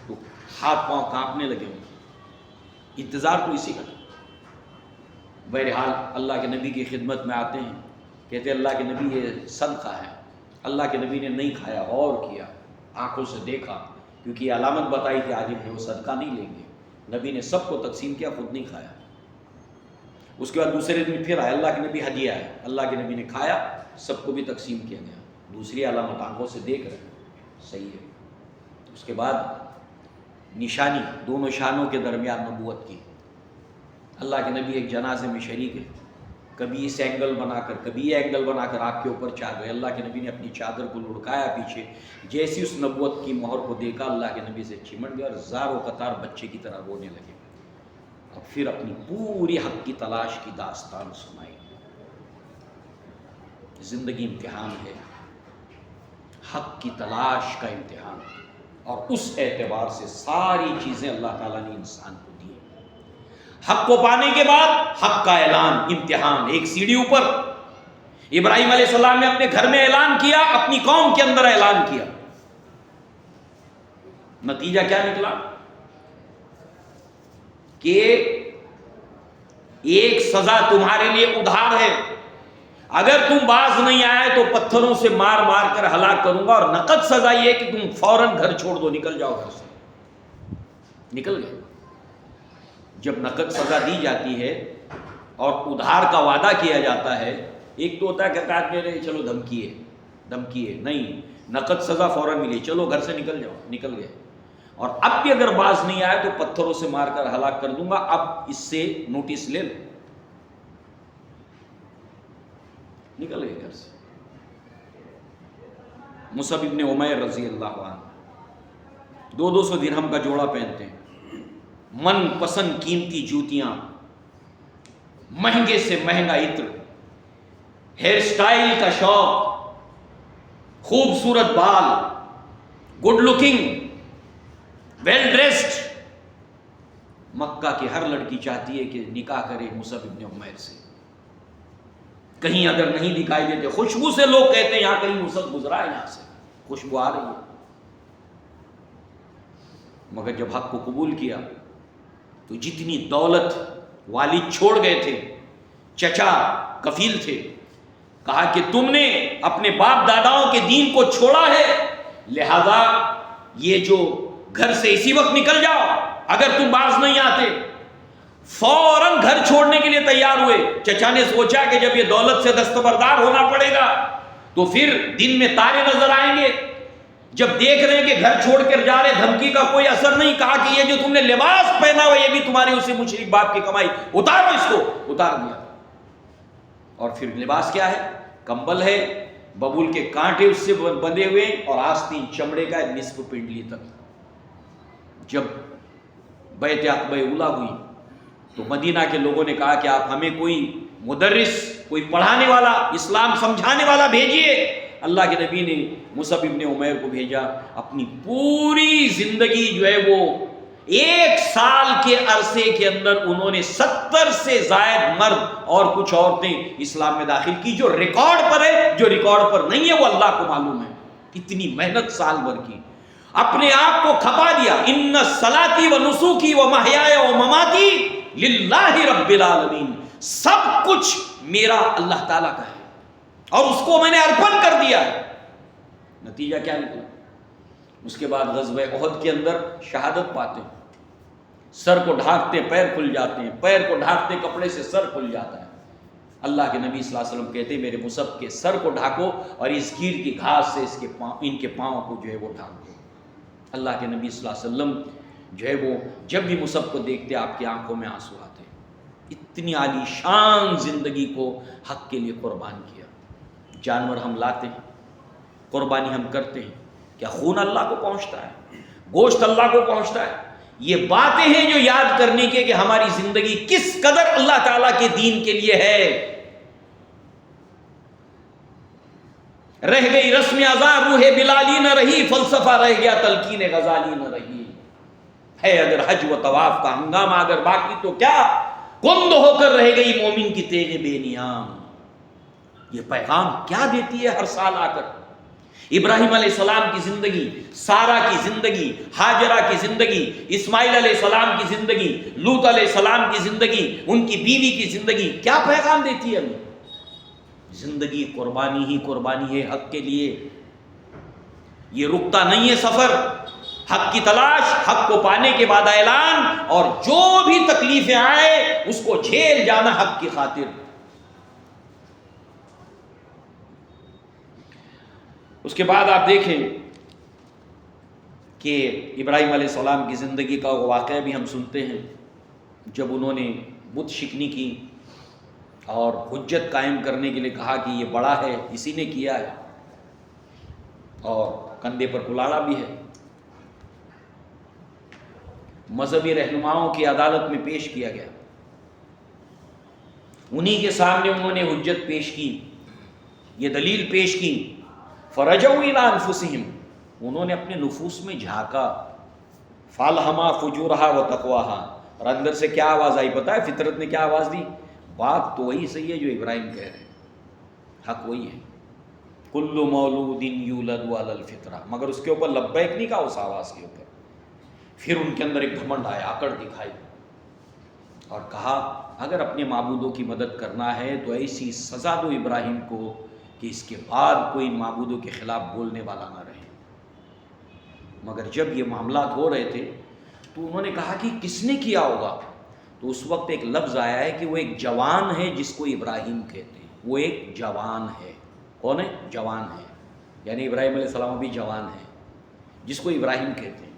تو ہاتھ پاؤں کانپنے لگے ہوں. انتظار تو اسی کا تھا. بہرحال اللہ کے نبی کی خدمت میں آتے ہیں، کہتے ہیں اللہ کے نبی یہ صدقہ ہے. اللہ کے نبی نے نہیں کھایا، اور کیا، آنکھوں سے دیکھا، کیونکہ یہ علامت بتائی تھی عالم نے، وہ صدقہ نہیں لیں گے. نبی نے سب کو تقسیم کیا، خود نہیں کھایا. اس کے بعد دوسرے دن پھر آئے، اللہ کے نبی ہدیہ ہے، اللہ کے نبی نے کھایا، سب کو بھی تقسیم کیا گیا. دوسری علامت آنکھوں سے دیکھ رہے ہیں، صحیح ہے. اس کے بعد نشانی دونوں شانوں کے درمیان نبوت کی. اللہ کے نبی ایک جنازے میں شریک ہے، کبھی اس اینگل بنا کر، کبھی یہ اینگل بنا کر آپ کے اوپر چادر. اللہ کے نبی نے اپنی چادر کو لڑکایا پیچھے. جیسی اس نبوت کی مہر کو دیکھا، اللہ کے نبی سے چمٹ گیا اور زار و قطار بچے کی طرح رونے لگے. اور پھر اپنی پوری حق کی تلاش کی داستان سنائی. زندگی امتحان ہے، حق کی تلاش کا امتحان، اور اس اعتبار سے ساری چیزیں اللہ تعالیٰ نے انسان کو دی. حق کو پانے کے بعد حق کا اعلان، امتحان. ایک سیڑھی اوپر ابراہیم علیہ السلام نے اپنے گھر میں اعلان کیا، اپنی قوم کے اندر اعلان کیا. نتیجہ کیا نکلا کہ ایک سزا تمہارے لیے ادھار ہے، اگر تم باز نہیں آئے تو پتھروں سے مار مار کر ہلاک کروں گا. اور نقد سزا یہ کہ تم فوراً گھر چھوڑ دو، نکل جاؤ گھر سے. نکل گئے. جب نقد سزا دی جاتی ہے اور ادھار کا وعدہ کیا جاتا ہے، ایک تو ہوتا ہے کہ آدمی رہے چلو دھمکی ہے، نہیں، نقد سزا فوراً ملی، چلو گھر سے نکل جاؤ. نکل گئے. اور اب بھی اگر باز نہیں آئے تو پتھروں سے مار کر ہلاک کر دوں گا. اب اس سے نوٹس لے لو. نکل گئے گھر سے. مصعب ابن عمیر رضی اللہ عنہ 200 درہم کا جوڑا پہنتے ہیں، من پسند قیمتی جوتیاں، مہنگے سے مہنگا عطر، ہیئر سٹائل کا شوق، خوبصورت بال، گڈ لکنگ، ویل ڈریسڈ. مکہ کی ہر لڑکی چاہتی ہے کہ نکاح کرے مصعب ابن عمیر سے. کہیں اگر نہیں دکھائی دیتے، خوشبو سے لوگ کہتے ہیں یہاں کہیں مصعب گزرا ہے، یہاں سے خوشبو آ رہی ہے. مگر جب حق کو قبول کیا تو جتنی دولت والد چھوڑ گئے تھے، چچا کفیل تھے، کہا کہ تم نے اپنے باپ داداؤں کے دین کو چھوڑا ہے، لہذا یہ جو گھر سے اسی وقت نکل جاؤ، اگر تم باز نہیں آتے، فوراً گھر چھوڑنے کے لیے تیار ہوئے۔ چچا نے سوچا کہ جب یہ دولت سے دستبردار ہونا پڑے گا تو پھر دن میں تارے نظر آئیں گے۔ جب دیکھ رہے ہیں کہ گھر چھوڑ کر جا رہے، دھمکی کا کوئی اثر نہیں، کہا کہ یہ جو تم نے لباس پہنا ہوا یہ بھی تمہارے اسی مشرک باپ کی کمائی، اتارو اس کو۔ اتار دیا۔ اور پھر لباس کیا ہے؟ کمبل ہے، ببول کے کانٹے اس سے بندھے ہوئے اور آستین چمڑے کا نصف پنڈلی تک۔ جب بیعت عقبہ اولیٰ ہوئی تو مدینہ کے لوگوں نے کہا کہ آپ ہمیں کوئی مدرس، کوئی پڑھانے والا، اسلام سمجھانے والا بھیجیے۔ اللہ کے نبی نے مصعب ابن عمیر کو بھیجا۔ اپنی پوری زندگی جو ہے وہ 1 سال کے عرصے کے اندر انہوں نے 70 سے زائد مرد اور کچھ عورتیں اسلام میں داخل کی۔ جو ریکارڈ پر ہے، جو ریکارڈ پر نہیں ہے وہ اللہ کو معلوم ہے۔ اتنی محنت سال بھر کی، اپنے آپ کو کھپا دیا۔ ان صلاتی و نسوکی و محیای و مماتی للہ رب العالمین، سب کچھ میرا اللہ تعالیٰ کا ہے اور اس کو میں نے ارپن کر دیا ہے۔ نتیجہ کیا نکلا؟ اس کے بعد غزوہ احد کے اندر شہادت پاتے ہیں، سر کو ڈھانکتے پیر کھل جاتے ہیں، پیر کو ڈھانکتے کپڑے سے سر کھل جاتا ہے۔ اللہ کے نبی صلی اللہ علیہ وسلم کہتے ہیں میرے مصعب کے سر کو ڈھانکو اور اس گیر کی گھاس سے ان کے پاؤں کو جو ہے وہ ڈھانک دو۔ اللہ کے نبی صلی اللہ علیہ وسلم جو ہے وہ جب بھی مصعب کو دیکھتے آپ کی آنکھوں میں آنسو آتے۔ اتنی عالی شان زندگی کو حق کے لیے قربان کیا۔ جانور ہم لاتے ہیں، قربانی ہم کرتے ہیں، کیا خون اللہ کو پہنچتا ہے؟ گوشت اللہ کو پہنچتا ہے؟ یہ باتیں ہیں جو یاد کرنے کے کہ ہماری زندگی کس قدر اللہ تعالیٰ کے دین کے لیے ہے۔ رہ گئی رسم ازاں روح بلالی نہ رہی، فلسفہ رہ گیا تلقین غزالی نہ رہی۔ ہے اگر حج و طواف کا ہنگامہ اگر باقی تو کیا کند ہو کر رہ گئی مومن کی تیغ بے نیام۔ یہ پیغام کیا دیتی ہے ہر سال آ کر؟ ابراہیم علیہ السلام کی زندگی، سارہ کی زندگی، ہاجرہ کی زندگی، اسماعیل علیہ السلام کی زندگی، لوط علیہ السلام کی زندگی، ان کی بیوی کی زندگی کیا پیغام دیتی ہے ہمیں؟ زندگی قربانی ہی قربانی ہے حق کے لیے۔ یہ رکتا نہیں ہے سفر، حق کی تلاش، حق کو پانے کے بعد اعلان، اور جو بھی تکلیفیں آئے اس کو جھیل جانا حق کی خاطر۔ اس کے بعد آپ دیکھیں کہ ابراہیم علیہ السلام کی زندگی کا واقعہ بھی ہم سنتے ہیں، جب انہوں نے بت شکنی کی اور حجت قائم کرنے کے لیے کہا کہ یہ بڑا ہے، اسی نے کیا ہے، اور کندھے پر کلاڑا بھی ہے۔ مذہبی رہنماؤں کی عدالت میں پیش کیا گیا، انہی کے سامنے انہوں نے حجت پیش کی، یہ دلیل پیش کی۔ فرجعوا الی انفسہم، انہوں نے اپنے نفوس میں جھانکا، فالہما فجورہا و تقواہا، اور اندر سے کیا آواز آئی پتہ ہے؟ فطرت نے کیا آواز دی؟ بات تو وہی صحیح ہے جو ابراہیم کہہ رہے ہیں، حق وہی ہے، کل مولود یولد علی الفطرہ، مگر اس کے اوپر لبیک نہیں کہا اس آواز کے اوپر۔ پھر ان کے اندر ایک گھمنڈ آیا، اکڑ دکھائی، اور کہا اگر اپنے معبودوں کی مدد کرنا ہے تو ایسی سزا دو ابراہیم کو کہ اس کے بعد کوئی معبودوں کے خلاف بولنے والا نہ رہے۔ مگر جب یہ معاملات ہو رہے تھے تو انہوں نے کہا کہ کس نے کیا ہوگا؟ تو اس وقت ایک لفظ آیا ہے کہ وہ ایک جوان ہے جس کو ابراہیم کہتے ہیں، وہ ایک جوان ہے۔ کون ہے؟ جوان ہے، یعنی ابراہیم علیہ السلام بھی جوان ہے، جس کو ابراہیم کہتے ہیں۔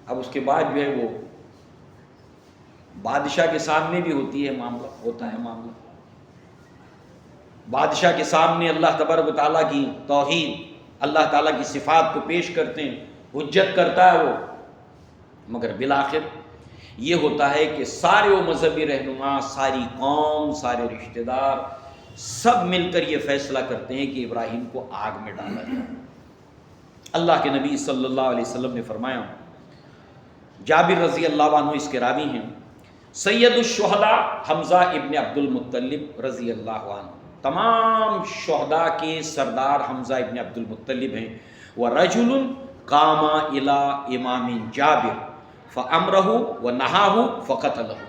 اب اس کے بعد جو ہے وہ بادشاہ کے سامنے بھی ہوتی ہے معاملہ، ہوتا ہے معاملہ، بادشاہ کے سامنے اللہ تبارک و تعالیٰ کی توحید، اللہ تعالیٰ کی صفات کو پیش کرتے ہیں، حجت کرتا ہے وہ، مگر بالآخر یہ ہوتا ہے کہ سارے وہ مذہبی رہنما، ساری قوم، سارے رشتہ دار سب مل کر یہ فیصلہ کرتے ہیں کہ ابراہیم کو آگ میں ڈالا جائے۔ اللہ کے نبی صلی اللہ علیہ وسلم نے فرمایا، جابر رضی اللہ عنہ اس کے راوی ہیں، سید الشہداء حمزہ ابن عبد المطلب رضی اللہ عنہ، تمام شہداء کے سردار حمزہ ابن عبد المطلب ہیں۔ وَرَجُلٌ قَامَ إِلَىٰ إِمَامٍ جابر فَأَمْرَهُ وَنَهَاهُ فَقَتَلَهُ،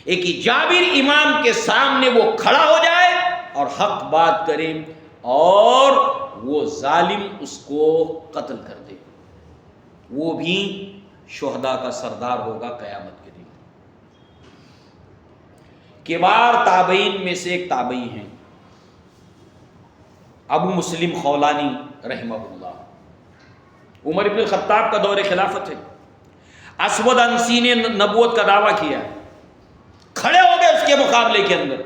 ایک ہی جابر امام کے سامنے وہ کھڑا ہو جائے اور حق بات کرے اور وہ ظالم اس کو قتل کر دے، وہ بھی شہداء کا سردار ہوگا قیامت کے دن۔ کبار تابعین میں سے ایک تابعی ہیں ابو مسلم خولانی رحمہ اللہ، عمر بن الخطاب کا دور خلافت ہے، اسود انسی نے نبوت کا دعویٰ کیا، کھڑے ہو گئے اس کے مقابلے کے اندر،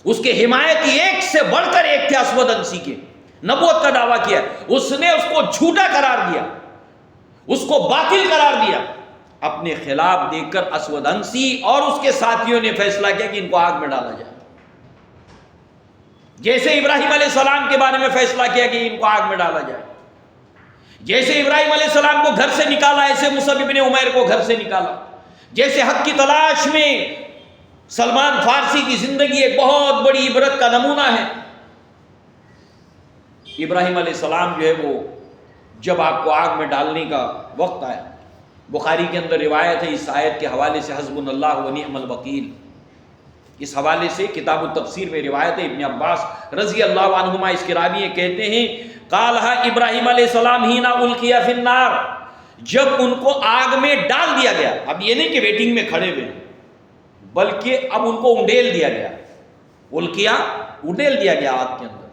اس کے حمایتی ایک سے بڑھ کر ایک تھے اسود انسی کے، نبوت کا دعویٰ کیا، اس نے اس کو جھوٹا قرار دیا، اس کو باطل قرار دیا، اپنے خلاف دیکھ کر اسود انسی اور اس کے ساتھیوں نے فیصلہ کیا کہ ان کو آگ میں ڈالا جائے، جیسے ابراہیم علیہ السلام کے بارے میں فیصلہ کیا کہ ان کو آگ میں ڈالا جائے، جیسے ابراہیم علیہ السلام کو گھر سے نکالا ایسے مصعب بن عمیر کو گھر سے نکالا، جیسے حق کی تلاش میں سلمان فارسی کی زندگی ایک بہت بڑی عبرت کا نمونہ ہے۔ ابراہیم علیہ السلام جو ہے وہ جب آپ کو آگ میں ڈالنے کا وقت آیا، بخاری کے اندر روایت ہے اس آیت کے حوالے سے، حسبنا اللہ و نعم الوکیل، اس حوالے سے کتاب التفسیر میں روایت ہے، ابن عباس رضی اللہ عنہما اس کے راوی کہتے ہیں قالہ ابراہیم علیہ السلام ہینا القیا فی النار، جب ان کو آگ میں ڈال دیا گیا، اب یہ نہیں کہ ویٹنگ میں کھڑے ہوئے بلکہ اب ان کو انڈیل دیا گیا، القیا انڈیل دیا گیا آگ کے اندر،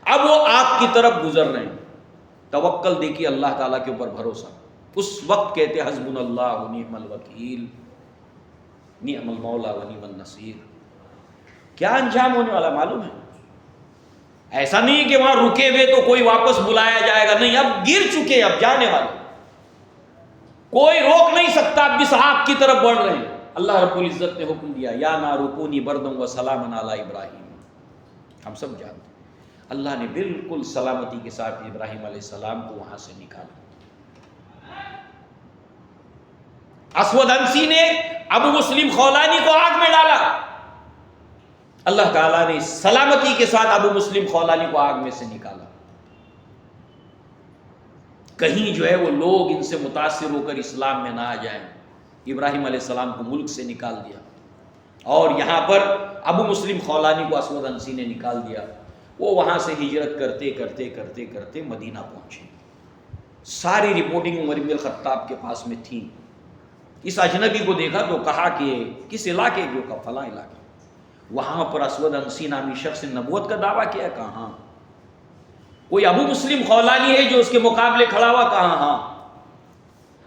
اب وہ آگ کی طرف گزر رہے ہیں، توکل دیکھیے اللہ تعالیٰ کے اوپر بھروسہ، اس وقت کہتے حسبنا اللہ و نعم الوکیل، نعم المولا و نعم النصیر۔ کیا انجام ہونے والا معلوم ہے؟ ایسا نہیں کہ وہاں رکے ہوئے تو کوئی واپس بلایا جائے گا، نہیں، اب گر چکے، اب جانے والے، کوئی روک نہیں سکتا، اب اس آگ کی طرف بڑھ رہے ہیں۔ اللہ رب العزت نے حکم دیا یا نار کونی بردم و سلاما علی ابراہیم، ہم سب جانتے ہیں اللہ نے بالکل سلامتی کے ساتھ ابراہیم علیہ السلام کو وہاں سے نکالا۔ اسود انسی نے ابو مسلم خولانی کو آگ میں ڈالا، اللہ تعالیٰ نے سلامتی کے ساتھ ابو مسلم خولانی کو آگ میں سے نکالا۔ کہیں جو ہے وہ لوگ ان سے متاثر ہو کر اسلام میں نہ آ جائیں، ابراہیم علیہ السلام کو ملک سے نکال دیا، اور یہاں پر ابو مسلم خولانی کو اسود انسی نے نکال دیا، وہ وہاں سے ہجرت کرتے کرتے کرتے کرتے مدینہ پہنچے۔ ساری رپورٹنگ عمر بن الخطاب کے پاس میں تھی۔ اس اجنبی کو دیکھا تو کہا کہ کس علاقے جو کا فلاں علاقے، وہاں پر اسود انسی نامی شخص نے نبوت کا دعویٰ کیا، کہاں؟ کوئی ابو مسلم خولانی ہے جو اس کے مقابلے کھڑا ہوا، کہاں؟ ہاں۔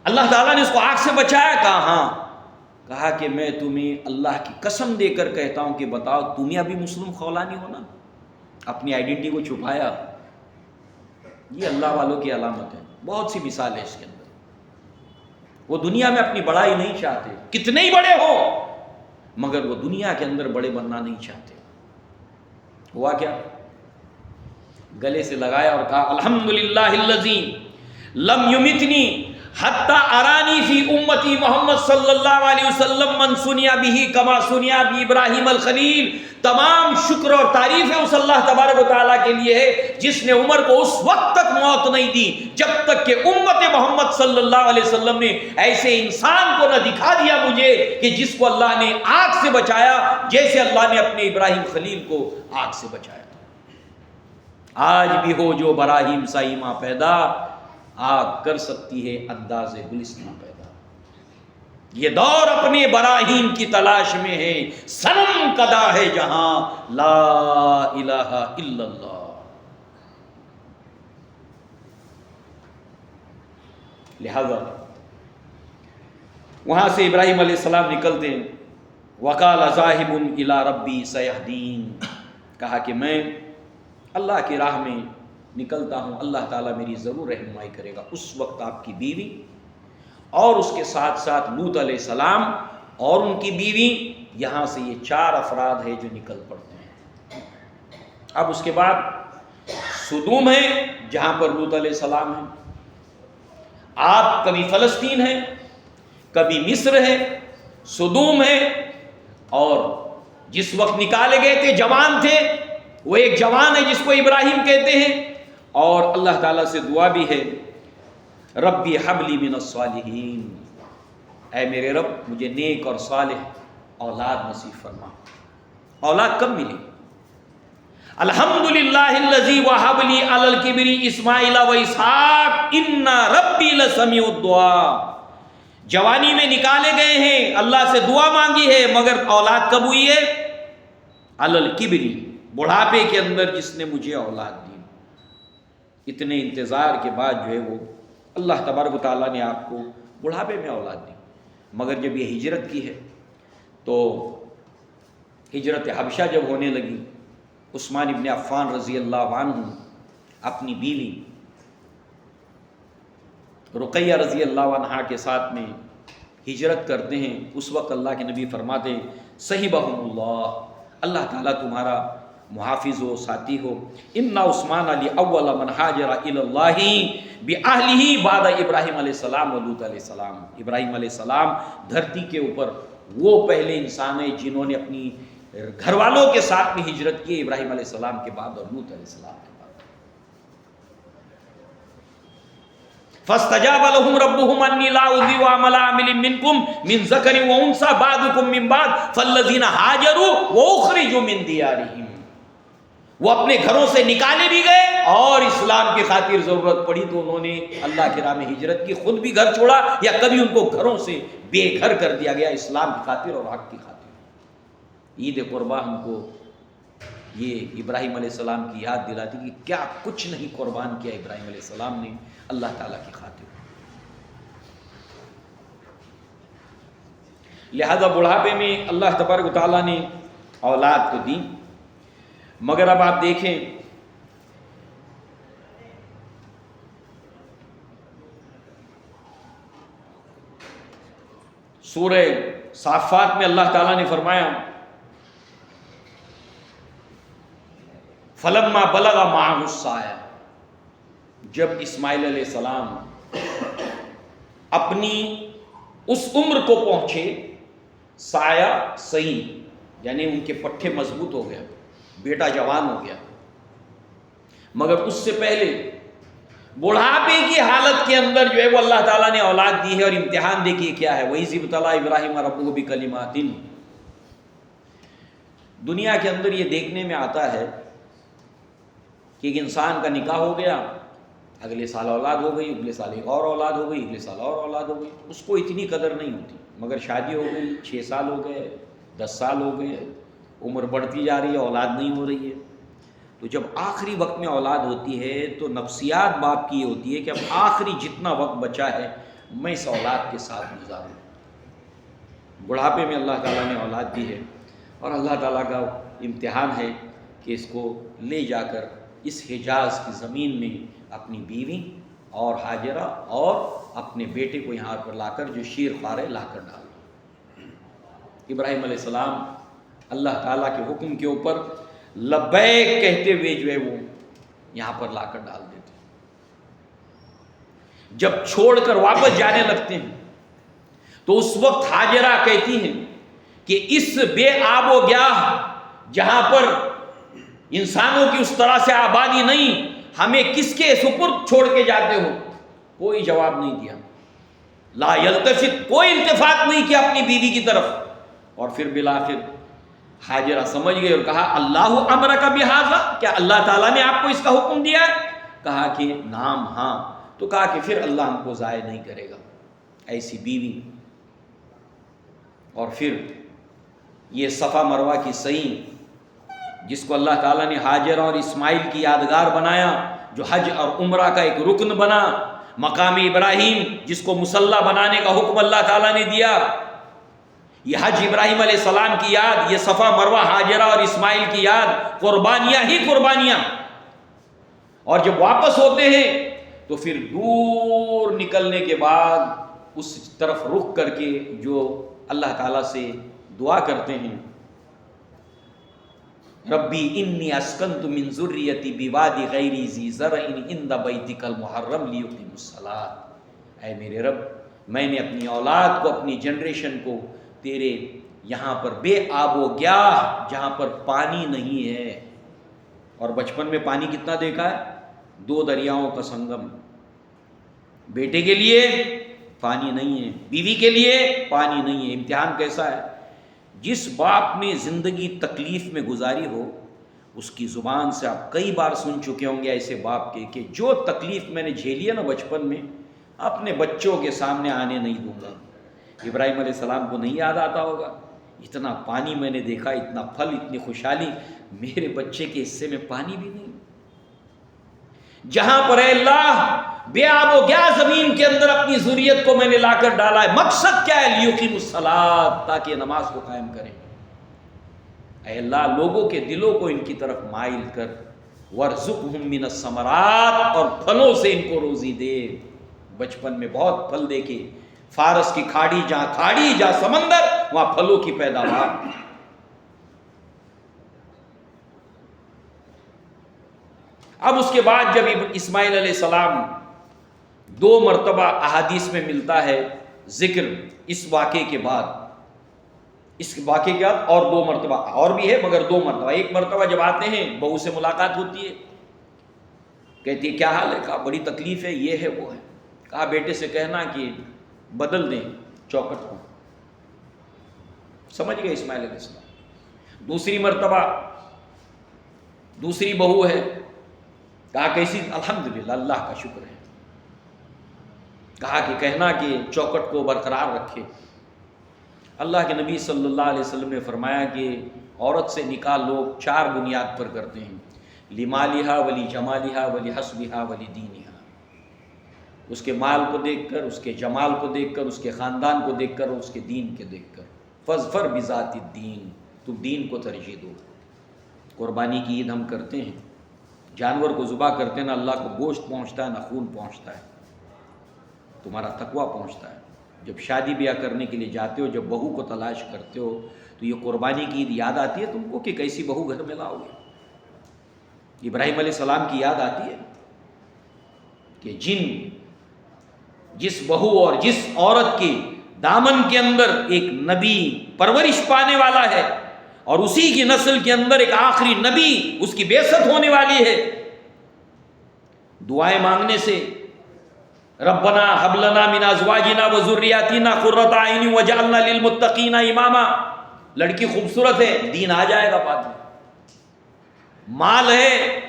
اللہ تعالیٰ نے اس کو آگ سے بچایا، کہاں؟ کہا کہ میں تمہیں اللہ کی قسم دے کر کہتا ہوں کہ بتاؤ تمہیں ابھی مسلم خولانی ہونا؟ اپنی آئیڈینٹی کو چھپایا۔ یہ اللہ والوں کی علامت ہے، بہت سی مثال ہے اس کے اندر۔ وہ دنیا میں اپنی بڑائی نہیں چاہتے، کتنے ہی بڑے ہو، مگر وہ دنیا کے اندر بڑے بننا نہیں چاہتے۔ ہوا کیا؟ گلے سے لگایا اور کہا الحمدللہ الذی لم یمتنی حتی ارانی فی امتی محمد صلی اللہ علیہ وسلم من سنیا بھی کما سنیا بھی ابراہیم الخلیل۔ تمام شکر اور تعریف ہے اس اللہ تبارک و تعالیٰ کے لیے ہے جس نے عمر کو اس وقت تک موت نہیں دی جب تک کہ امت محمد صلی اللہ علیہ وسلم نے ایسے انسان کو نہ دکھا دیا مجھے کہ جس کو اللہ نے آگ سے بچایا جیسے اللہ نے اپنے ابراہیم خلیل کو آگ سے بچایا۔ آج بھی ہو جو براہیم سا ایماں پیدا، آگ کر سکتی ہے انداز گلستاں پیدا۔ یہ دور اپنے براہیم کی تلاش میں ہے، صنم کدا ہے جہاں لا الہ الا اللہ۔ لہذا وہاں سے ابراہیم علیہ السلام نکلتے ہیں، وقال ذاہب الی ربی سیہدین، کہا کہ میں اللہ کی راہ میں نکلتا ہوں، اللہ تعالیٰ میری ضرور رہنمائی کرے گا۔ اس وقت آپ کی بیوی اور اس کے ساتھ ساتھ لوط علیہ السلام اور ان کی بیوی، یہاں سے یہ 4 افراد ہیں جو نکل پڑتے ہیں۔ اب اس کے بعد سدوم ہے جہاں پر لوط علیہ السلام ہیں، آپ کبھی فلسطین ہیں، کبھی مصر ہے، سدوم ہے، اور جس وقت نکالے گئے تھے جوان تھے، وہ ایک جوان ہے جس کو ابراہیم کہتے ہیں، اور اللہ تعالیٰ سے دعا بھی ہے ربی حبلی من الصالحین، اے میرے رب مجھے نیک اور صالح اولاد نصیب فرما۔ اولاد کب ملی؟ الحمدللہ الذی وہب لی علی الکبر اسماعیل و اسحاق ان ربی لسمیع الدعاء. جوانی میں نکالے گئے ہیں، اللہ سے دعا مانگی ہے، مگر اولاد کب ہوئی ہے؟ علی الکبر، بڑھاپے کے اندر جس نے مجھے اولاد دی. اتنے انتظار کے بعد جو ہے وہ اللہ تبارک و تعالیٰ نے آپ کو بڑھاپے میں اولاد دی. مگر جب یہ ہجرت کی ہے تو ہجرت حبشہ جب ہونے لگی، عثمان ابن عفان رضی اللہ عنہ اپنی بیوی رقیہ رضی اللہ عنہا کے ساتھ میں ہجرت کرتے ہیں. اس وقت اللہ کے نبی فرماتے ہیں صحبہم اللہ، اللہ تعالیٰ تمہارا محافظ ہو، ساتھی ہو. ان عثمان علی اول من ہاجر الی اللہ باہلہ بعد ابراہیم علیہ السلام و لوط علیہ السلام. ابراہیم علیہ السلام دھرتی کے اوپر وہ پہلے انسان ہیں جنہوں نے اپنی گھر والوں کے ساتھ میں ہجرت کی، ابراہیم علیہ السلام کے بعد اور لوط علیہ السلام کے بعد. فاستجاب لهم ربهم انی لا اضیع عمل عامل منکم من ذکر و انثى بعضکم من بعض فالذین هاجروا واخرجوا من دیارهم. وہ اپنے گھروں سے نکالے بھی گئے اور اسلام کی خاطر ضرورت پڑی تو انہوں نے اللہ کی راہ میں ہجرت کی. خود بھی گھر چھوڑا یا کبھی ان کو گھروں سے بے گھر کر دیا گیا اسلام کی خاطر اور حق کی خاطر. عید قربان ہم کو یہ ابراہیم علیہ السلام کی یاد دلاتی کہ کیا کچھ نہیں قربان کیا ابراہیم علیہ السلام نے اللہ تعالیٰ کی خاطر. لہذا بڑھاپے میں اللہ تبارک و تعالیٰ نے اولاد کو دی. مگر اب آپ دیکھیں سورہ صافات میں اللہ تعالیٰ نے فرمایا فلما بلغ معہ السعی، جب اسماعیل علیہ السلام اپنی اس عمر کو پہنچے، سایہ صحیح یعنی ان کے پٹھے مضبوط ہو گیا، بیٹا جوان ہو گیا. مگر اس سے پہلے بڑھاپے کی حالت کے اندر جو ہے وہ اللہ تعالیٰ نے اولاد دی ہے اور امتحان دیکھیے کیا ہے. وَإِذِ ابْتَلَىٰ إِبْرَاهِيمَ رَبُّهُ بِكَلِمَاتٍ. دنیا کے اندر یہ دیکھنے میں آتا ہے کہ ایک انسان کا نکاح ہو گیا، اگلے سال اولاد ہو گئی، اگلے سال ایک اور اولاد ہو گئی، اگلے سال اور اولاد ہو گئی. اس کو اتنی قدر نہیں ہوتی. مگر شادی ہو گئی، 6 سال ہو گئے، 10 سال ہو گئے، عمر بڑھتی جا رہی ہے، اولاد نہیں ہو رہی ہے. تو جب آخری وقت میں اولاد ہوتی ہے تو نفسیات باپ کی یہ ہوتی ہے کہ اب آخری جتنا وقت بچا ہے میں اس اولاد کے ساتھ گزاروں. بڑھاپے میں اللہ تعالیٰ نے اولاد دی ہے اور اللہ تعالیٰ کا امتحان ہے کہ اس کو لے جا کر اس حجاز کی زمین میں اپنی بیوی اور ہاجرہ اور اپنے بیٹے کو یہاں پر لا کر جو شیر خوار ہے لا کر ڈال. ابراہیم علیہ السلام اللہ تعالیٰ کے حکم کے اوپر لبیک کہتے ہوئے جو ہے وہ یہاں پر لا کر ڈال دیتے. جب چھوڑ کر واپس جانے لگتے ہیں تو اس وقت ہاجرہ کہتی ہیں کہ اس بے آب و گیاہ جہاں پر انسانوں کی اس طرح سے آبادی نہیں، ہمیں کس کے سپرد چھوڑ کے جاتے ہو؟ کوئی جواب نہیں دیا. لا یلتفت، کوئی التفات نہیں کیا اپنی بیوی کی طرف. اور پھر بالآخر ہاجرہ سمجھ گئے اور کہا اللہ امرک بہذا، کیا اللہ تعالیٰ نے آپ کو اس کا حکم دیا ہے؟ کہا کہ نعم، ہاں. تو کہا کہ پھر اللہ ہم کو ضائع نہیں کرے گا ایسی بیوی. اور پھر یہ صفا مروہ کی سعی جس کو اللہ تعالیٰ نے ہاجرہ اور اسماعیل کی یادگار بنایا، جو حج اور عمرہ کا ایک رکن بنا، مقام ابراہیم جس کو مصلی بنانے کا حکم اللہ تعالیٰ نے دیا، یہ حج ابراہیم علیہ السلام کی یاد، یہ صفا مروہ ہاجرہ اور اسماعیل کی یاد، قربانیاں ہی قربانیاں. اور جب واپس ہوتے ہیں تو پھر دور نکلنے کے بعد اس طرف رخ کر کے جو اللہ تعالیٰ سے دعا کرتے ہیں ربی انی اسکنت من ذریتی بواد غیر ذی زرع عند بیتک المحرم لیقیموا الصلاۃ. اے میرے رب، میں نے اپنی اولاد کو، اپنی جنریشن کو تیرے یہاں پر بے آب و گیاہ جہاں پر پانی نہیں ہے. اور بچپن میں پانی کتنا دیکھا ہے؟ 2 دریاؤں کا سنگم. بیٹے کے لیے پانی نہیں ہے، بیوی کے لیے پانی نہیں ہے. امتحان کیسا ہے؟ جس باپ نے زندگی تکلیف میں گزاری ہو اس کی زبان سے آپ کئی بار سن چکے ہوں گے ایسے باپ کے کہ جو تکلیف میں نے جھیلی ہے نا بچپن میں، اپنے بچوں کے سامنے آنے نہیں دوں گا۔ ابراہیم علیہ السلام کو نہیں یاد آتا ہوگا، اتنا پانی میں نے دیکھا، اتنا پھل، اتنی خوشحالی، میرے بچے کے حصے میں پانی بھی نہیں۔ جہاں پر اے اللہ بے آب و گیا زمین کے اندر اپنی ذریت کو میں نے لا کر ڈالا ہے، مقصد کیا ہے؟ لیقیموا الصلاۃ، تاکہ نماز کو قائم کریں۔ اے اللہ لوگوں کے دلوں کو ان کی طرف مائل کر، وارزقہم من الثمرات، اور پھلوں سے ان کو روزی دے۔ بچپن میں بہت پھل دیکھے، فارس کی کھاڑی، جہاں سمندر، وہاں پھلوں کی پیداوار۔ اب اس کے بعد جب اسماعیل علیہ السلام 2 مرتبہ احادیث میں ملتا ہے ذکر اس واقعے کے بعد، اس واقعے کے بعد اور 2 مرتبہ اور بھی ہے، مگر 2 مرتبہ۔ ایک مرتبہ جب آتے ہیں بہو سے ملاقات ہوتی ہے، کہتی ہے کیا حال ہے؟ کہا بڑی تکلیف ہے، یہ ہے وہ ہے۔ کہا بیٹے سے کہنا کہ بدل دیں چوکٹ کو۔ سمجھ گئے اسماعیل علیہ السلام۔ دوسری مرتبہ دوسری بہو ہے، کہا کیسی؟ الحمدللہ، اللہ کا شکر ہے۔ کہا کہ کہنا کہ چوکٹ کو برقرار رکھے۔ اللہ کے نبی صلی اللہ علیہ وسلم نے فرمایا کہ عورت سے نکاح لوگ 4 بنیاد پر کرتے ہیں، لمالہا ولی جمالہا ولی حسبہا ولی دینہا۔ اس کے مال کو دیکھ کر، اس کے جمال کو دیکھ کر، اس کے خاندان کو دیکھ کر، اور اس کے دین کے دیکھ کر۔ فاظفر بذات الدین، تم دین کو ترجیح دو۔ قربانی کی عید ہم کرتے ہیں، جانور کو ذبح کرتے ہیں، نہ اللہ کو گوشت پہنچتا ہے نہ خون پہنچتا ہے، تمہارا تقویٰ پہنچتا ہے۔ جب شادی بیاہ کرنے کے لیے جاتے ہو، جب بہو کو تلاش کرتے ہو، تو یہ قربانی کی عید یاد آتی ہے تم کو کہ کیسی بہو گھر میں لاؤ گے؟ ابراہیم علیہ السلام کی یاد آتی ہے کہ جس بہو اور جس عورت کے دامن کے اندر ایک نبی پرورش پانے والا ہے، اور اسی کی نسل کے اندر ایک آخری نبی اس کی بعثت ہونے والی ہے، دعائیں مانگنے سے ربنا ہب لنا من ازواجنا وذریاتنا قرۃ اعین واجعلنا للمتقین اماما۔ لڑکی خوبصورت ہے، دین آ جائے گا بعد میں۔ مال ہے،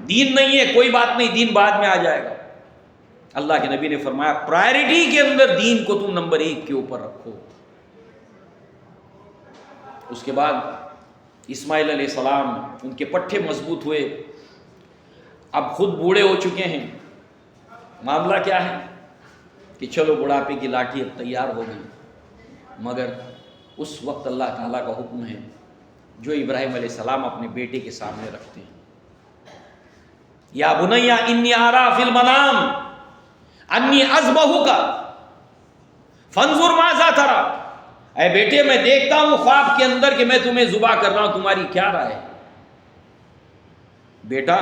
دین نہیں ہے، کوئی بات نہیں، دین بعد میں آ جائے گا۔ اللہ کے نبی نے فرمایا پرائرٹی کے اندر دین کو تم نمبر 1 کے اوپر رکھو۔ اس کے بعد اسماعیل علیہ السلام، ان کے پٹھے مضبوط ہوئے، اب خود بوڑھے ہو چکے ہیں۔ معاملہ کیا ہے کہ چلو بڑھاپے کی لاٹھی اب تیار ہو گئی، مگر اس وقت اللہ تعالیٰ کا حکم ہے جو ابراہیم علیہ السلام اپنے بیٹے کے سامنے رکھتے ہیں، یا بنی انی ارا فی المنام انی اذبحک فانظر ماذا تری۔ اے بیٹے میں دیکھتا ہوں خواب کے اندر کہ میں تمہیں ذبح کر رہا ہوں، تمہاری کیا رائے ہے؟ بیٹا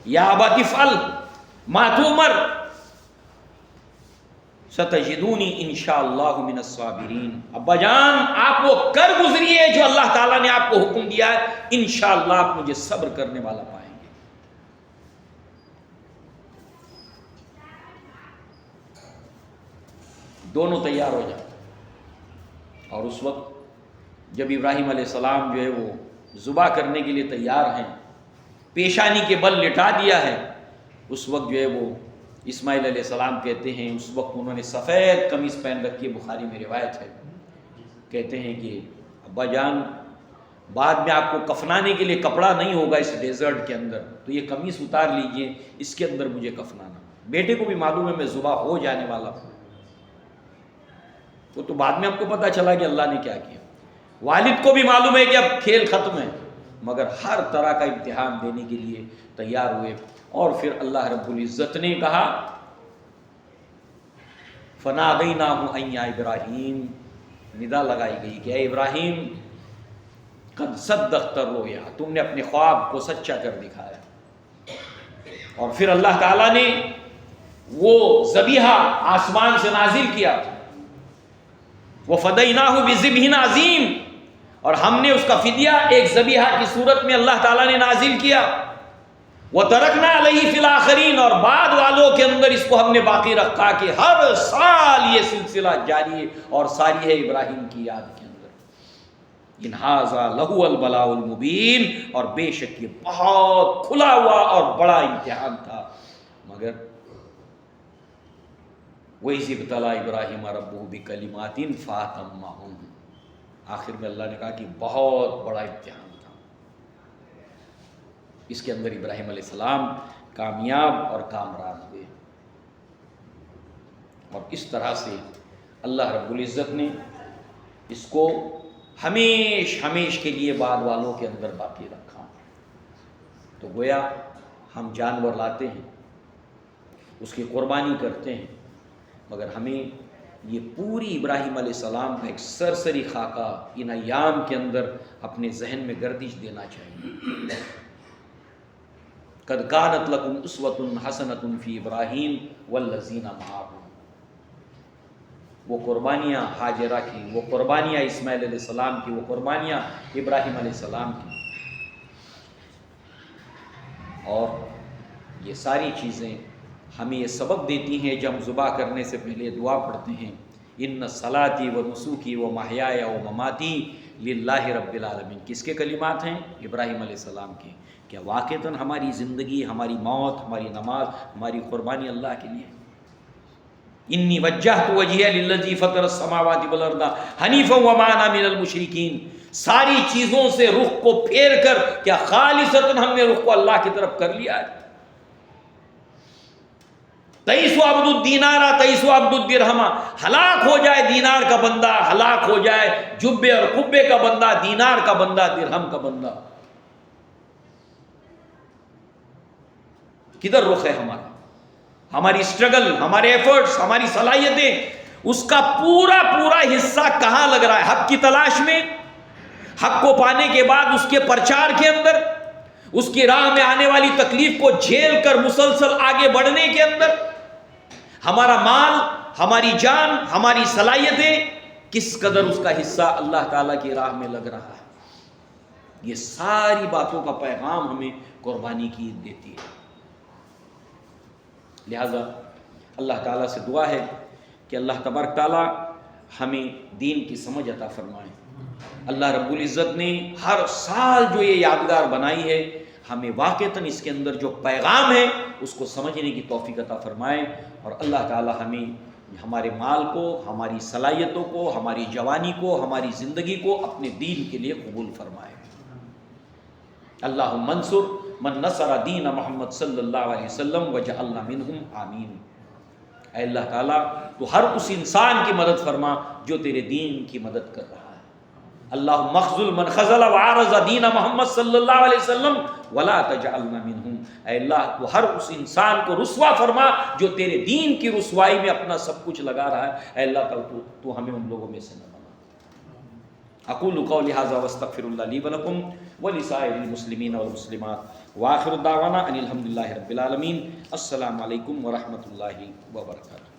یا ابت افعل ما تؤمر ستجدونی انشاءاللہ من الصابرین۔ ابا جان آپ وہ کر گزریے جو اللہ تعالیٰ نے آپ کو حکم دیا ہے، انشاءاللہ آپ مجھے صبر کرنے والا پائیں گے۔ دونوں تیار ہو جائیں، اور اس وقت جب ابراہیم علیہ السلام جو ہے وہ ذبح کرنے کے لیے تیار ہیں، پیشانی کے بل لٹا دیا ہے، اس وقت جو ہے وہ اسماعیل علیہ السلام کہتے ہیں، اس وقت انہوں نے سفید قمیص پہن رکھی ہے، بخاری میں روایت ہے، کہتے ہیں کہ ابا جان بعد میں آپ کو کفنانے کے لیے کپڑا نہیں ہوگا اس ڈیزرٹ کے اندر، تو یہ قمیص اتار لیجئے، اس کے اندر مجھے کفنانا۔ بیٹے کو بھی معلوم ہے میں ذبح ہو جانے والا ہوں، وہ تو بعد میں آپ کو پتہ چلا کہ اللہ نے کیا کیا۔ والد کو بھی معلوم ہے کہ اب کھیل ختم ہے، مگر ہر طرح کا امتحان دینے کے لیے تیار ہوئے۔ اور پھر اللہ رب العزت نے کہا فنادیناہ ان یا ابراہیم، ندا لگائی گئی کہ اے ابراہیم قد صدقت الرؤیا، تم نے اپنے خواب کو سچا کر دکھایا۔ اور پھر اللہ تعالیٰ نے وہ ذبیحہ آسمان سے نازل کیا، وفدیناہ بذبح عظیم، اور ہم نے اس کا فدیہ ایک ذبیحہ کی صورت میں اللہ تعالیٰ نے نازل کیا۔ وَتَرَكْنَا عَلَيْهِ فِي الْآخِرِينَ، اور بعد والوں کے اندر اس کو ہم نے باقی رکھا کہ ہر سال یہ سلسلہ جاری ہے اور ساری ہے ابراہیم کی یاد کے اندر۔ ان ھذا لہو البلاء المبین، اور بے شک یہ بہت کھلا ہوا اور بڑا امتحان تھا، مگر وَإِذِ ابْتَلَىٰ إِبْرَاهِيمَ رَبُّهُ بِكَلِمَاتٍ فَأَتَمَّهُنَّ، آخر میں اللہ نے کہا کہ بہت بڑا امتحان تھا، اس کے اندر ابراہیم علیہ السلام کامیاب اور کامران ہوئے، اور اس طرح سے اللہ رب العزت نے اس کو ہمیش کے لیے بعد والوں کے اندر باقی رکھا۔ تو گویا ہم جانور لاتے ہیں، اس کی قربانی کرتے ہیں، مگر ہمیں یہ پوری ابراہیم علیہ السلام کا ایک سرسری خاکہ ان ایام کے اندر اپنے ذہن میں گردش دینا چاہیے۔ قد کانت لکم اسوۃ حسنۃ فی ابراہیم والذین معہ، وہ قربانیاں ہاجرہ کی، وہ قربانیاں اسماعیل علیہ السلام کی، وہ قربانیاں ابراہیم علیہ السلام کی، اور یہ ساری چیزیں ہمیں یہ سبق دیتی ہیں جب ہم ذبح کرنے سے پہلے دعا پڑھتے ہیں، ان صلاتی و نسوکی و محیای و مماتی للہ رب العالمین۔ کس کے کلمات ہیں؟ ابراہیم علیہ السلام کے۔ کیا واقعتاً ہماری زندگی، ہماری موت، ہماری نماز، ہماری قربانی اللہ کے لیے؟ انی وجہت وجہی للذی فطر السماوات والارض حنیفا وما انا من المشرکین، ساری چیزوں سے رخ کو پھیر کر کیا خالصتاً ہم نے رخ کو اللہ کی طرف کر لیا ہے؟ تئیس عبد الدینارا تئیس عبد الدرہما، ہلاک ہو جائے دینار کا بندہ، ہلاک ہو جائے جبے اور قبے کا بندہ، دینار کا بندہ، درہم کا بندہ، کدھر رخ ہے ہمارا؟ ہماری اسٹرگل، ہمارے ایفرٹس، ہماری صلاحیتیں، اس کا پورا حصہ کہاں لگ رہا ہے؟ حق کی تلاش میں، حق کو پانے کے بعد اس کے پرچار کے اندر، اس کی راہ میں آنے والی تکلیف کو جھیل کر مسلسل آگے بڑھنے کے اندر، ہمارا مال، ہماری جان، ہماری صلاحیتیں، کس قدر اس کا حصہ اللہ تعالیٰ کی راہ میں لگ رہا ہے؟ یہ ساری باتوں کا پیغام ہمیں قربانی کی دیتی ہے۔ لہذا اللہ تعالیٰ سے دعا ہے کہ اللہ تبارک تعالیٰ ہمیں دین کی سمجھ عطا فرمائے۔ اللہ رب العزت نے ہر سال جو یہ یادگار بنائی ہے، ہمیں واقعتاً اس کے اندر جو پیغام ہے اس کو سمجھنے کی توفیق عطا فرمائے، اور اللہ تعالیٰ ہمیں ہمارے مال کو، ہماری صلاحیتوں کو، ہماری جوانی کو، ہماری زندگی کو اپنے دین کے لیے قبول فرمائے۔ اللہم انصر من نصر دین محمد صلی اللہ علیہ وسلم وجعلنا منہم، آمین۔ اے اللہ تعالیٰ تو ہر اس انسان کی مدد فرما جو تیرے دین کی مدد کر رہا ہے۔ اللہم اخذل من خذل وعارض دین محمد صلی اللہ علیہ وسلم ولا تجعلنا منہم، اے اللہ تو ہر اس انسان کو رسوا فرما جو تیرے دین کی رسوائی میں اپنا سب کچھ لگا رہا ہے۔ اے اللہ تعالیٰ تو ہمیں ان لوگوں میں سے نہ بنا۔ اقول قولی ھذا واستغفر اللہ لی ولکم ولسائر المسلمین والمسلمات، وآخر دعوانا ان الحمد للہ رب العالمین۔ السلام علیکم ورحمۃ اللہ وبرکاتہ۔